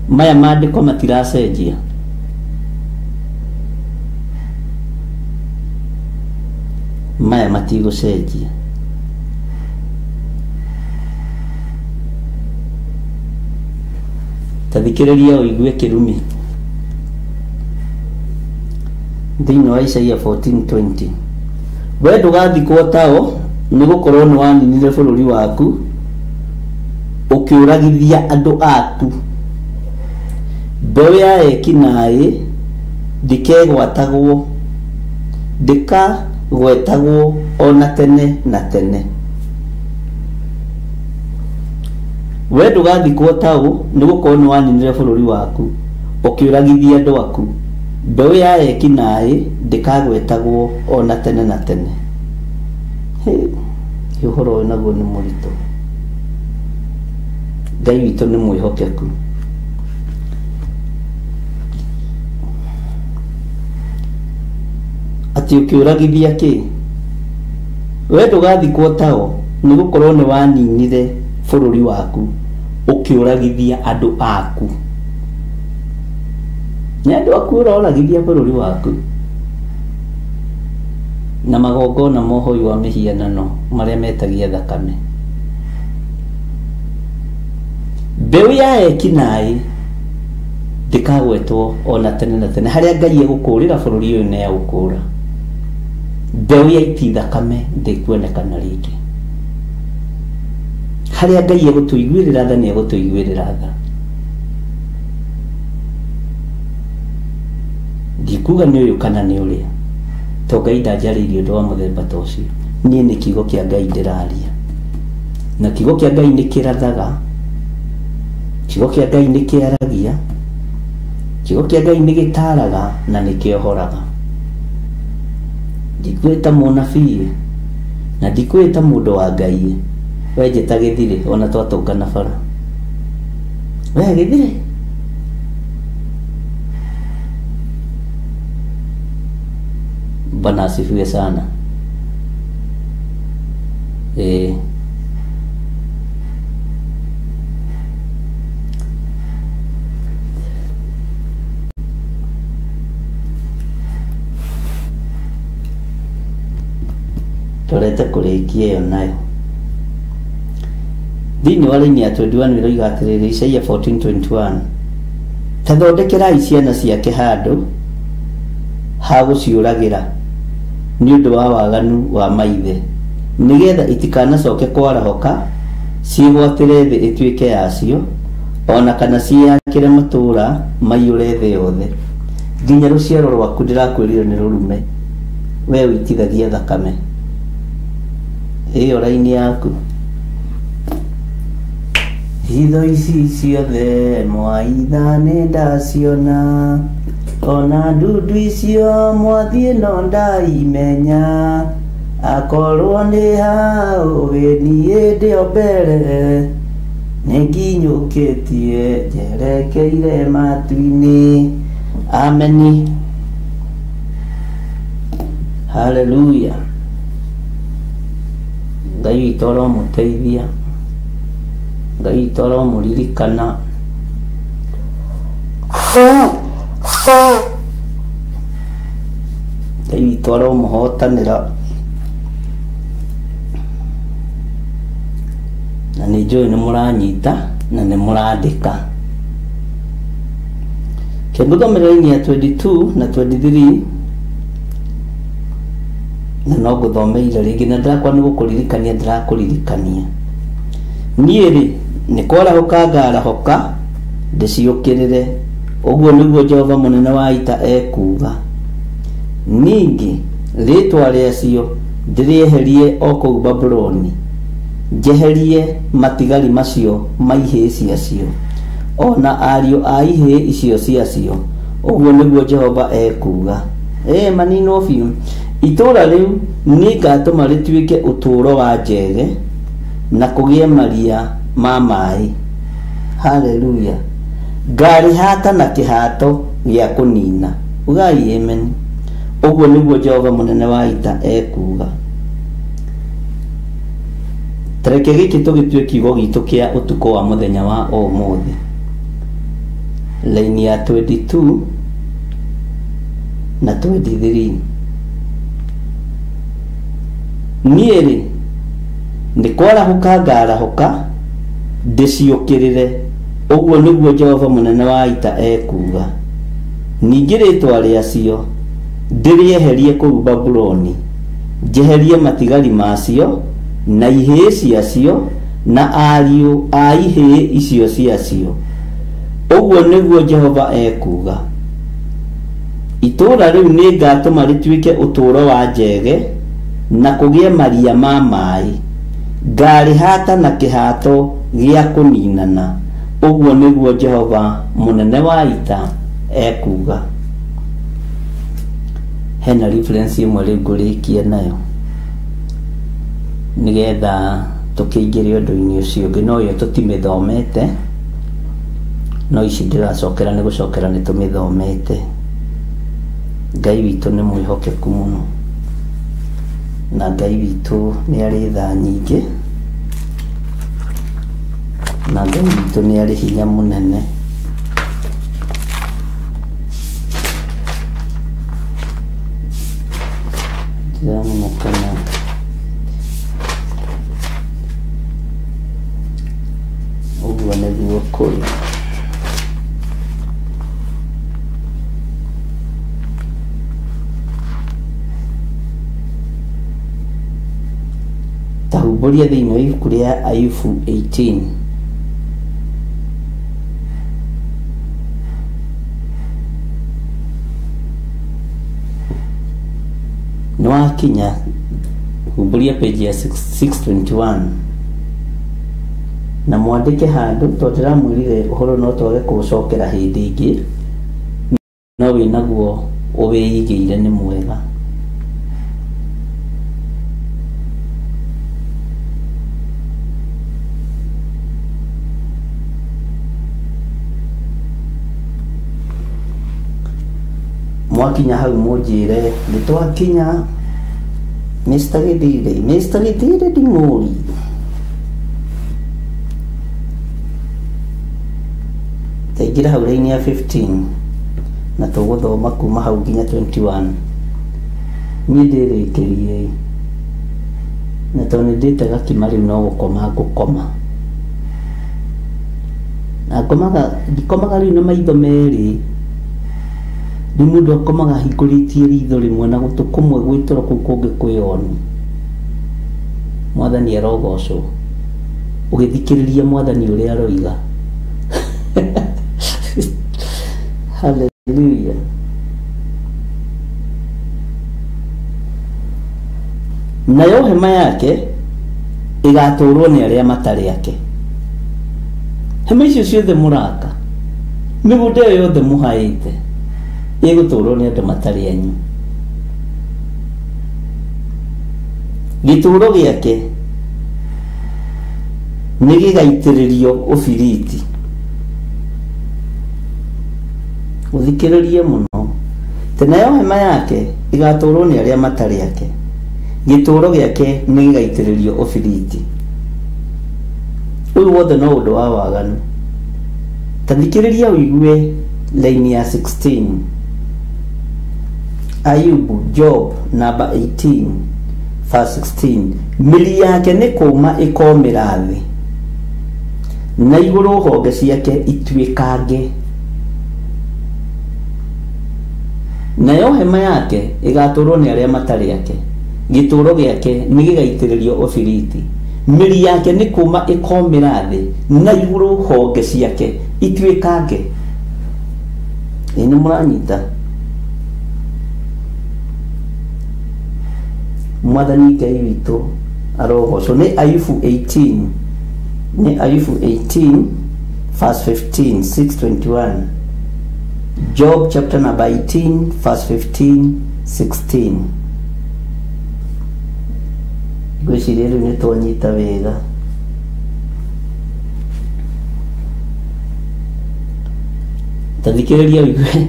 Maya maandĩko matiracenjia. Maya matigũcenjia. Tathikĩrĩria ũigue kĩrumi thĩinĩ wa Isaia 14:20. We ndũgathikwo tao nĩ gũkorwo nĩ waninire bũrũri waku ũkĩũragithia andũ aku. Mbeũ ya ekinaĩ ndĩkegwatagwo, ndĩka gwetagwo ona tene na tene. We ndũgathikwo tau nĩ gũkorwo nĩ waninire bũrũri waku ũkĩũragithia andũ aku. Mbeũ ya ekinaĩ ndĩkagwetagwo ona tene na tene. Ũhoro ũyũ naguo nĩ mũritũ. Ngai witũ nĩ mwĩhokeku. Atĩ ũkĩũragithia kĩ? We ndũgathikwo tao nĩ gũkorwo nĩ waninire bũrũri waku ũkĩũragithia andũ aku. Nĩ andũ aku ũroragithia bũrũri waku na magongona mohoi wa mĩhianano marĩa metagia thakame. Mbeũ ya ekinaĩ ndĩkagwetwo ona tene na tene. Harĩa Ngai egũkũrĩra bũrũri ũyũ nĩ egũkũra. Mbeũ ya iti thakame ndĩkuonekana rĩngĩ. Harĩa Ngai egũtũiguĩrĩra tha nĩ egũtũiguĩrĩra tha. Ndikuga nĩ ũyũ kana nĩ ũrĩa, to Ngai ndanjarĩirie ũndũ wa mũthemba ta ũcio. Niĩ nĩ kiugo kĩa Ngai ndĩraria, na kiugo kĩa Ngai nĩ kĩrathaga, kiugo kĩa Ngai nĩ kĩaragia, kiugo kĩa Ngai nĩ gĩtaaraga na nĩ kĩohoraga. Ndikwĩta mũnabii na ndikwĩta mũndũ wa Ngai. We njĩta Gĩthirĩ ona twatũngana bara. We Gĩthirĩ, Bwana asifiwe sana. Tũrete kũrĩkia ĩyo nayo. Thĩinĩ wa raini ya 21 ĩroiga atĩrĩrĩ, Isaia 14:21, ta thondekerai ciana ciake handũ ha gũciũragĩra nĩ ũndũ wa waganu wa maithe, nĩgetha itikanacoke kwarahoka ciĩgwatĩre thĩ ĩtuĩke yacio, ona kana ciĩyakĩre matũũra maiyũre thĩ yothe. Nginya rũciaro rwaku ndĩrakwĩrire nĩ rũrume, we ũitithagia thakame. Ĩyo raini yaku. Hitho ici ciothe mwaitha nĩ ndaciona, ona ndundu icio mwathiĩ no ndaimenya, akorwo nĩ ha ũgĩniĩ ndĩo mbere, nĩ nginyũkĩtie njerekeire matu-inĩ. Ameni. Haleluya. Ngai witũ aromũteithia, Ngai witũ aromũririkana. Ngai witũ aromũhotanĩra, na nĩ njũĩ nĩ mũranyita na nĩ mũrandĩka. Kĩngũthomera-inĩ ya 22 na 23 na no ngũthomeire rĩngĩ, na ndĩrakora nĩ gũkũririkania ndĩrakũririkania. Niĩ rĩ nĩ kwarahũka ngarahũka ndĩciũkĩrĩre, ũguo nĩguo Jehova mũnene wa ita ekuga. Ningĩ rĩtwa rĩacio ndĩrĩeherie o kũu Babuloni, njeherie matigari macio ma ihĩĩ ciacio, ona ariũ a ihĩĩ icio ciacio, ũguo nĩguo Jehova ekuga. Maninwo biũ. Itũũra rĩu nĩ ngatũma rĩtuĩke ũtũũro wa njege na kũgĩe maria ma maĩ. Haleluya. Ngarĩhata na kĩhato gĩa kũnina. Ugai amen. Ũguo nĩguo Jehova mũnene wa ita ekuga. Tareke gĩkĩ tũgĩtue kiugo gitũ kĩa ũtukũ wa mũthenya wa ũmũthĩ. Laini ya 22 na 23. Niĩ rĩ nĩ kwarahũka ngarahũka ndĩciũkĩrĩre, ũguo nĩguo Jehova mũnene wa ita ekuga. Ningĩ rĩtwa rĩacio ndĩrĩeherie kũu Babuloni, njeherie matigari macio na ihĩĩ ciacio na ariũ a ihĩĩ icio ciacio, ũguo nĩguo Jehova ekuga. Itũũra rĩu nĩ ngatũma rĩtuĩke ũtũũro wa njege na kũgĩe maria ma maĩ, ngarĩhata na kĩhato gĩa kũninana, ũguo nĩguo Jehova mũnene wa ita ekuga. Hena reference imwe rĩu ngũrĩkia nayo nĩgetha tũkĩingĩre ũndũ-inĩ ũcio ũngĩ, no yo tũtimĩthomete, no ici ndĩracokera nĩ gũcokera nĩ tũmĩthomete. Ngai witũ nĩ mwĩhokeku mũno, na Ngai witũ nĩ arĩ tha nyingĩ, na Ngai witũ nĩ arĩ hinya mũnene. Ndiramenya kana ũguo nĩguo kũrĩ. Tahumbũria thĩinĩ wa ibuku rĩa Ayubu 18. Nĩwakinya humburia page ya 621 na mwandĩke handũ, tondũ ndĩramwĩrire ũhoro no twage kũũcokera hĩndĩ ĩngĩ, no wĩnaguo ũwĩigĩire nĩ mwega. Mwakinya hau mũnjĩre nĩtwakinya. Mr. Githire Nding'ũri. Taingĩra hau raini ya 15 na tũgũthoma kuma hau nginya 21. Niĩ ndĩrĩkĩrie na tondũ nĩndĩte gakima rĩu no gũkoma ngũkoma, na ndikomaga rĩu na maitho merĩ. Rĩu mũndũ akomaga hingũrĩtie ritho rĩmwe na gũtũ kũmwe gwĩtũra kũu kũngĩ kwĩoni. Mwathani arogocwo, ũgĩthikĩrĩria Mwathani ũrĩa aroiga. Hallelujah. Nayo hema yake ĩgatũũrwo nĩ arĩa matarĩ ake. Hema icio ciothe mũraka, mĩgũnda ĩyo yothe mũhaĩte, ĩgũtũũrwo nĩ andũ matarĩ anyu. Gĩtũũro gĩake nĩ gĩgaitĩrĩrio ũbiriti. Ũthikĩrĩrie mũno. Nayo hema yake ĩgatũũrwo nĩ arĩa matarĩ ake, gĩtũũro gĩake nĩ gĩgaitĩrĩrio ũbiriti. Ũyũ wothe no ũndũ wa waganu. Ta thikĩrĩria ũigue laini ya 16. Ayubu, Job, number 18, verse 16. Mĩri yake nĩ kũũma ĩkomĩra thĩ, na igũrũ honge ciake ituĩkange. Nayo hema yake ĩgatũũrwo nĩ arĩa matarĩ ake, gĩtũũro gĩake nĩ gĩgaitĩrĩrio ũbiriti. Mĩri yake nĩ kũũma ĩkomĩra thĩ, na igũrũ honge ciake ituĩkange. Ĩ nĩ mũranyita? Mwathani Ngai witũ arogocwo. Nĩ Ayubu 18, nĩ Ayubu 18 verse 15, 621. Job chapter number 18 verse 15, 16. Gwĩciria rĩu nĩ twanyita wega. Tathikĩrĩria wĩgue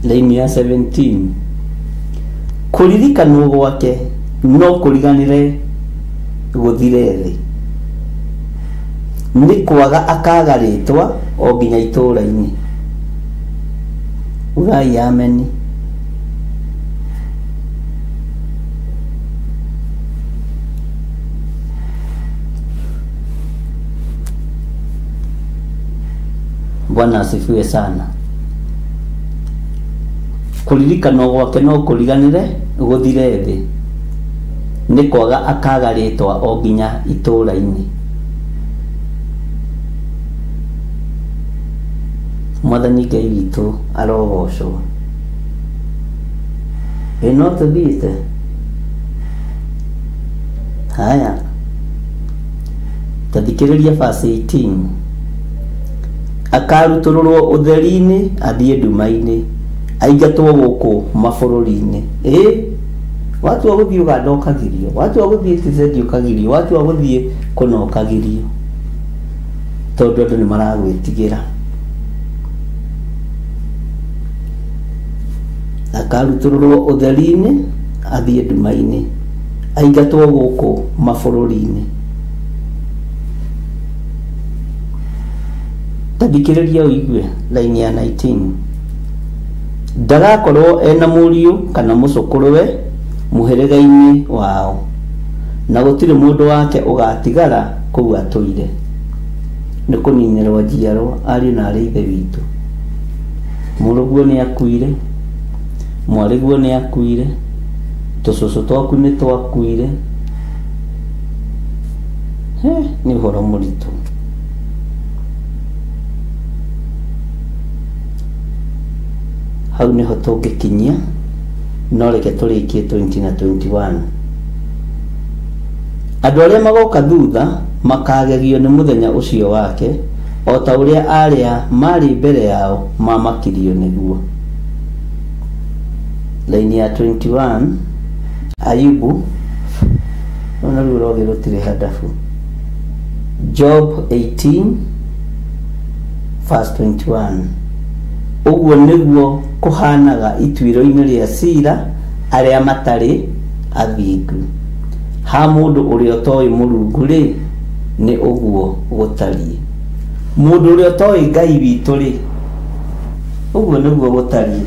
laini ya 17. Kũririkanwo gwake no kũriganĩre gũthire thĩ, nĩ kwaga akaga rĩtwa o nginya itũũra-inĩ. Ugai ameni. Bwana asifiwe sana. Kũririkanwo gwake no kũriganĩre gũthire thĩ, nĩ kwaga akaga rĩtwa o nginya itũũra-inĩ. Mwathani Ngai witũ arogocwo. Ĩ no tũthiĩte Haya, tathikĩrĩria verse 18. Akarutũrũrwo ũtheri-inĩ athiĩ nduma-inĩ, aingatwo gũkũ mabũrũri-inĩ. Watu wa gũthiĩ Uganda ũkagirio, watu wa gũthiĩ TZ ũkagirio, watu wa gũthiĩ kũna ũkagirio, tondũ andũ nĩ maragwĩtigĩra. Akarutũrũrwo ũtheri-inĩ athiĩ nduma-inĩ, aingatwo gũkũ mabũrũri-inĩ. Tathikĩrĩria ũigue laini ya 19. Ndagakorwo ena mũriũ kana mũcũkũrũwe mũhĩrĩga-inĩ wao, na gũtirĩ mũndũ wake ũgatigara kũu atũire. Nĩ kũninĩrwo njiarwa ariũ na aarĩ ithe witũ. Mũrũguo nĩ akuire, mwarĩguo nĩ akuire, tũcũcũ twaku nĩ twakuire. Nĩ ũhoro mũritũ. Hau nĩho tũngĩkinyia, no reke tũrĩkie 20 na 21. Andũ arĩa magoka thutha makagegio nĩ mũthenya ũcio wake, o ta ũrĩa arĩa marĩ mbere yao mamakirio nĩguo. Laini ya 21. Ayubu, ona rĩu rogĩ rũtirĩ hadafu. Job 18 verse 21. Ũguo nĩguo kũhanaga ituĩro-inĩ rĩa cira arĩa matarĩ athingu. Ha mũndũ ũrĩa ũtoĩ Mũrungu rĩ, nĩ ũguo gũtariĩ. Mũndũ ũrĩa ũtoĩ Ngai witũ rĩ, ũguo nĩguo gũtariĩ.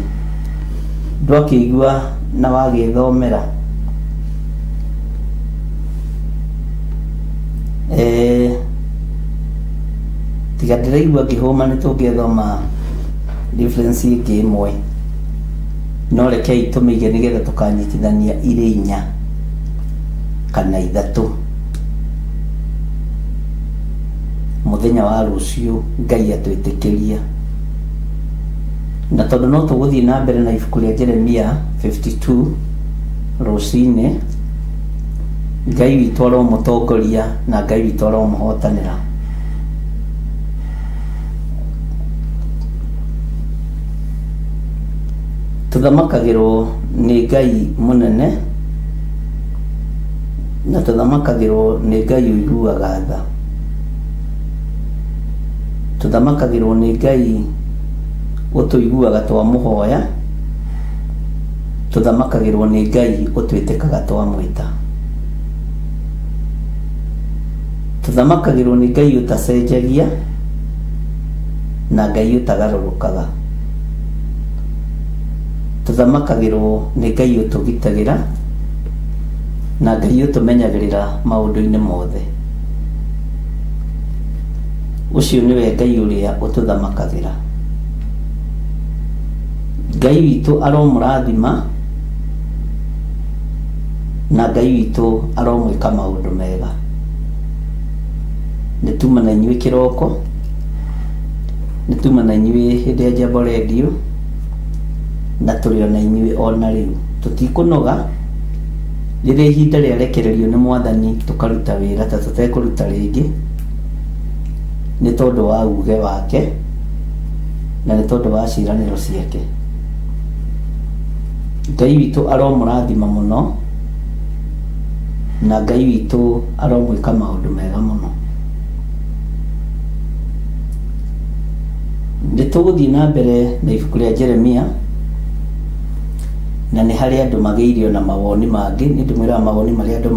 Ndwakĩigua na wagĩthomera. Tiga ndĩraigua ngĩhũma nĩ tũngĩthoma difference ĩngĩ ĩmwe, no rekei tũmĩige nĩgetha tũkanyitithania irĩ 4 kana 3. Mũthenya wa rũciũ Ngai atwĩtĩkĩria, na tondũ no tũgũthiĩ na mbere na ibuku rĩa Jeremia 52 rũcinĩ, Ngai witũ aromũtongoria na Ngai witũ aromũhotanĩra. Tuthamakagĩrwo nĩ Ngai mũnene, na tuthamakagĩrwo nĩ Ngai ũiguaga tha. Tuthamakagĩrwo nĩ Ngai ũtũiguaga twamũhoya, tuthamakagĩrwo nĩ Ngai ũtwĩtĩkaga twamwĩta. Tuthamakagĩrwo nĩ Ngai ũtacenjagia na Ngai ũtagarũrũkaga. Tuthamakagĩrwo nĩ Ngai ũtũgitagĩra na Ngai ũtũmenyagĩrĩra maũndũ-inĩ mothe. Ũcio nĩwe Ngai ũrĩa ũtũthamakagĩra. Ngai witũ aromũrathima na Ngai witũ aromwĩka maũndũ mega. Nĩ tuma na inyuĩ kĩroko, nĩ tuma na inyuĩ hĩndĩ ya Jambo Radio, na tũrĩ ona inyuĩ ona rĩu. Tũtikũnoga rĩrĩa ihinda rĩarekererio nĩ Mwathani tũkaruta wĩra ta tũtekũruta rĩngĩ, nĩ tondũ wa uge wake na nĩ tondũ wa ciĩranĩro ciake. Ngai witũ aromũrathima mũno na Ngai witũ aromwĩka maũndũ mega mũno. Nĩ tũgũthiĩ na mbere na ibuku rĩa Jeremia, na nĩ harĩ andũ magĩirio na mawoni mangĩ. Nĩ ndĩmwĩraga mawoni marĩa andũ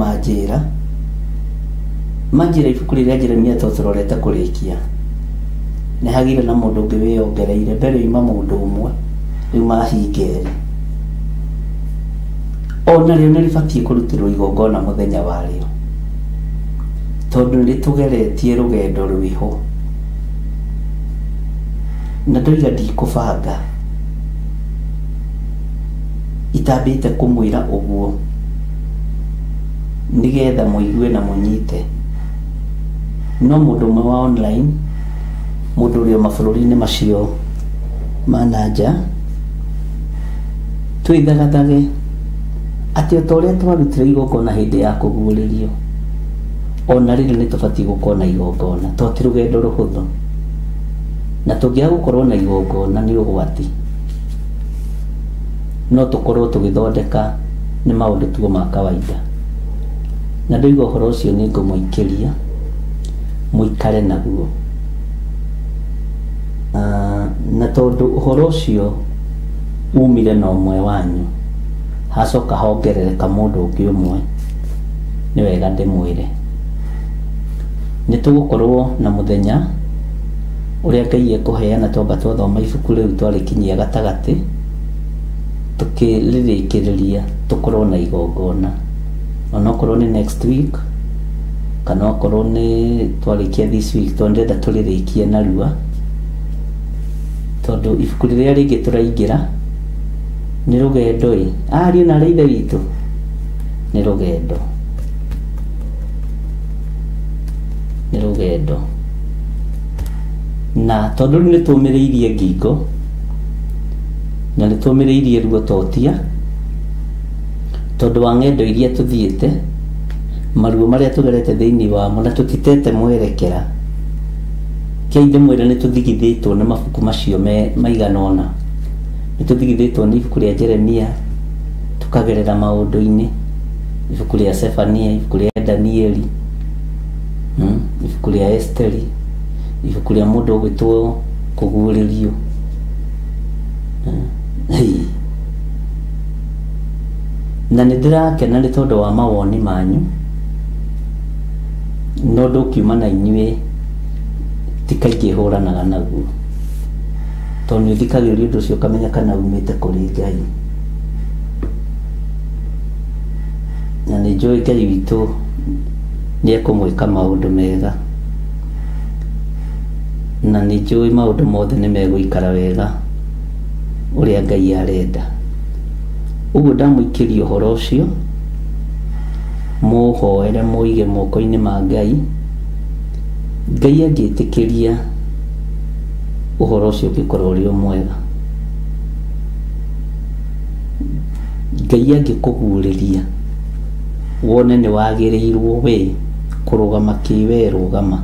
manjĩra ibuku rĩa Jeremia to tũrorete kũrĩkia. Nĩ hagire na mũndũ ũngĩ wĩongereire, mbere ima mũndũ ũmwe, rĩu mahinga erĩ. Ona rĩo nĩ rĩbatiĩ kũrutĩrwo igongona mũthenya warĩo, tondũ nĩ tũgeretie rũgendo rwĩho, na ndoiga ndikũbanga, itambĩte kũmwĩra ũguo nĩgetha mũigue na mũnyite. No mũndũ ũmwe wa online, mũndũ ũrĩa mabũrũri-inĩ macio ma nanja, twĩthagathage atĩ o ta ũrĩa twarutire igongona hĩndĩ ya kũguũrĩrio, ona rĩrĩ nĩ tũbatiĩ gũkorwo na igongona to ti rũgendo rũhũthũ na tũngĩaga gũkorwo na igongona nĩ ũgwati no tũkorwo tũgĩthondeka nĩ maũndũ tuo ma kawaida na ndoiga ũhoro ũcio nĩ ngũmũikĩria mũikare naguo na tondũ ũhoro ũcio umire na ũmwe wanyu hacoka hongerereka mũndũ ũngĩ ũmwe nĩ wega ndĩmwĩre nĩ tũgũkorwo na mũthenya ũrĩa Ngai ekũheana twamba twathoma ibuku rĩu twarĩkinyia gatagatĩ tukĩrĩrĩkĩrĩria tũkorwo na igongona onokorwo nĩ next week kana okorwo nĩ twarĩkia this week twendenda tũrĩrĩkie narua tondũ ibuku rĩrĩa rĩngĩ tũraingĩra nĩ rũgendo ariũ na ithe witũ nĩ rũgendo na tondũ nĩ tũmĩrĩirie ngingo na nĩ tũmĩrĩirie ruo totia tondũ wa ng'endo iria tũthiĩte maruo marĩa tũgerete thĩinĩ wamo na tũtitete mwerekera kĩinde mwĩre nĩ tũthigithĩtwo nĩ mabuku macio maigana ũna nĩ tũthigithĩtwo nĩ ibuku rĩa Jeremia tukagerera maũndũ-inĩ ibuku rĩa Sefania ibuku rĩa Danieli ibuku rĩa Esteri ibuku rĩa mũndũ ũgwĩtwo kũguũrĩrio na nĩ ndĩrakena nĩ tondũ wa mawoni manyu no ndũkiuma na inyuĩ ti kaingĩ hũranaga naguo tondũ nĩ ũthikagĩrĩria ũndũ ũcio ũkamenya kana umĩte kũrĩ Ngai na nĩ njũĩ Ngai witũ nĩ ekũmwĩka maũndũ mega na nĩ njũĩ maũndũ mothe nĩ megũikara wega ũrĩa Ngai arenda ũguo ndamũikĩria ũhoro ũcio mũhoere mũige moko-inĩ ma Ngai Ngai angĩtĩkĩria ũhoro ũcio ũngĩkorwo ũrĩ mwega Ngai angĩkũguũrĩria wone nĩ wagĩrĩirwo we kũrũgama kĩwe rũgama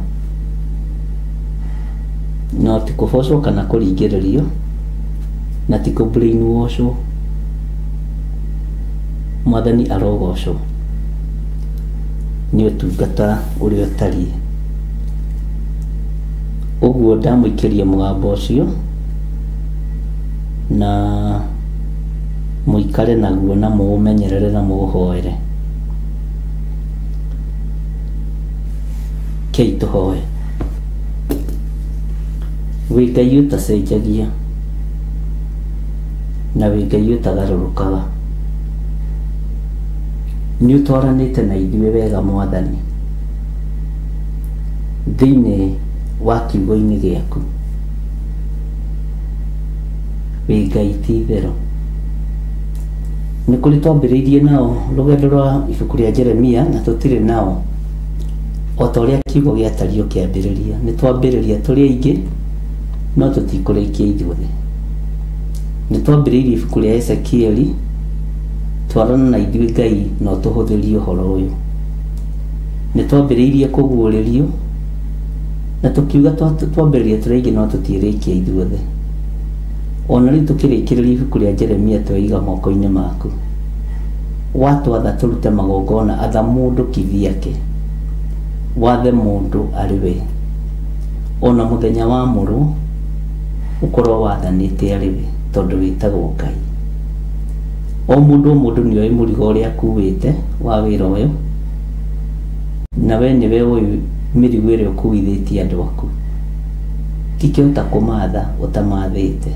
no ti kũbocwo kana kũringĩrĩrio na ti kũ-brainwashwo Mwathani arogocwo nĩ ũtungata ũrĩa ũtariĩ ũguo ndamũikĩria mũgambo ũcio na mũikare naguo na mũũmenyerere na mũũhoere kei tũhoe wĩ Ngai ũtacenjagia na wĩ Ngai ũtagarũrũkaga nĩ ũtwaranĩte na ithuĩ wega Mwathani thĩinĩ wa kiugo-inĩ gĩaku wĩ Ngai ti itherũ nĩ kũrĩ twambĩrĩirie nao rũgendo rwa ibuku rĩa Jeremia na tũtirĩ nao o ta ũrĩa kiugo gĩatario kĩambĩrĩria nĩ twambĩrĩria tũrĩ aingĩ no tũtikũrĩkia ithuothe nĩ twambĩrĩirie ibuku rĩa Ezekieli twarana na ithuĩ Ngai no tũhũthĩrie ũhoro ũyũ nĩ twambĩrĩirie kũguũrĩrio na tũkiuga twambĩrĩria tũrĩ aingĩ no tũtiĩrĩkia ithuothe ona rĩu tũkĩrĩkĩrĩria ibuku rĩa Jeremia twaiga moko-inĩ maku watwatha tũrute magongona atha mũndũ kithiake wathe mũndũ arĩ we ona mũthenya wa mũrũ ũkorwo wathanĩte arĩ we tondũ wĩtagwo Ngai o mũndũ nĩ oĩ mũrigo ũrĩa akuĩte wa wĩra ũyũ na we nĩwe ũĩ mĩrigo ĩrĩa ũkuithĩtie andũ aku tikĩhota kũmatha ũtamathĩte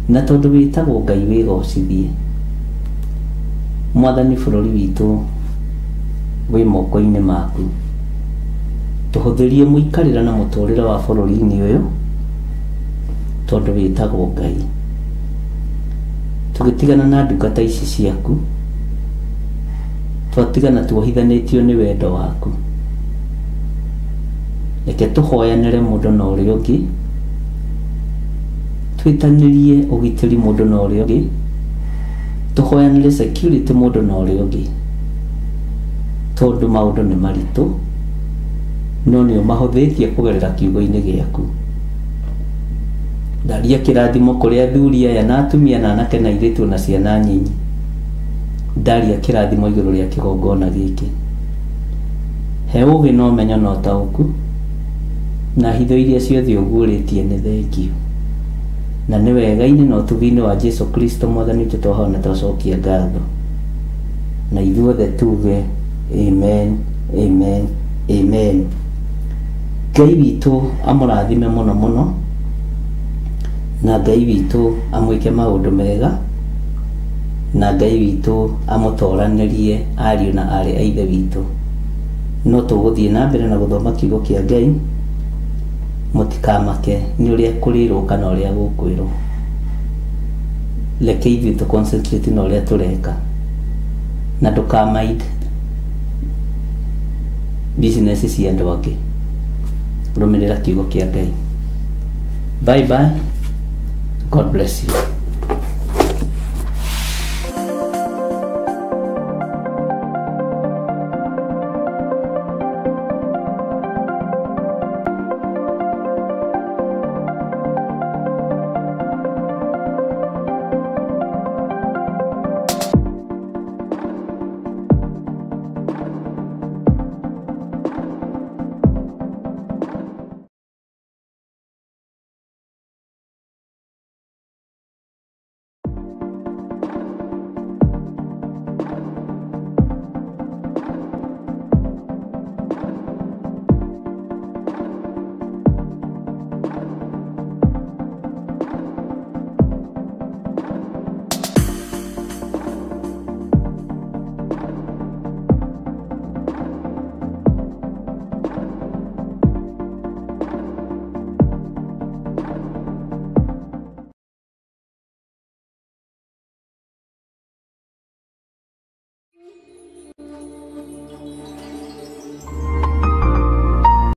na tondũ wĩtagwo Ngai wĩgocithie Mwathani bũrũri witũ wĩ moko-inĩ maku tũhũthĩrie mũikarĩra na mũtũrĩre wa bũrũri-inĩ ũyũ tondũ wĩtagwo Ngai tũgĩtigana na ndungata ici ciaku twatigana tuohithanĩtio nĩ wendo waku reke tũhoyanĩre mũndũ na ũrĩa ũngĩ twĩtanĩrie ũgitĩri mũndũ na ũrĩa ũngĩ tũhoyanĩre security mũndũ na ũrĩa ũngĩ tondu maundu ni maritu no ni mahuthitie kugerera kiugo-ini giaku. Ndaria kirathimo kuri athuri aya na atumia na anake na airitu na ciana nyinyi. Ndaria kirathimo iguru ria kigongona giki. He ugi no menyo no tauku na hitho iria ciothe uguritie ni thengio. Na ni wega-ini no tuthini wa Jesu Kristo mwathani witu twahoana twacokia ngatho. Na ithuothe tuge amen, amen, amen. Ngai witu amurathime muno muno, na Ngai witu amwike maundu mega, na Ngai witu amutoranirie ariu na ari a ithe witu. No tuguthie na mbere na guthoma kiugo kia Ngai, mutikamake ni uria kurirwo kana uria gukwirwo. Reke ithuĩ tu concentrate na uria tureka, na ndukamind business cia andu angi. Rumirira kiugo kia Ngai. Bye bye. God bless you.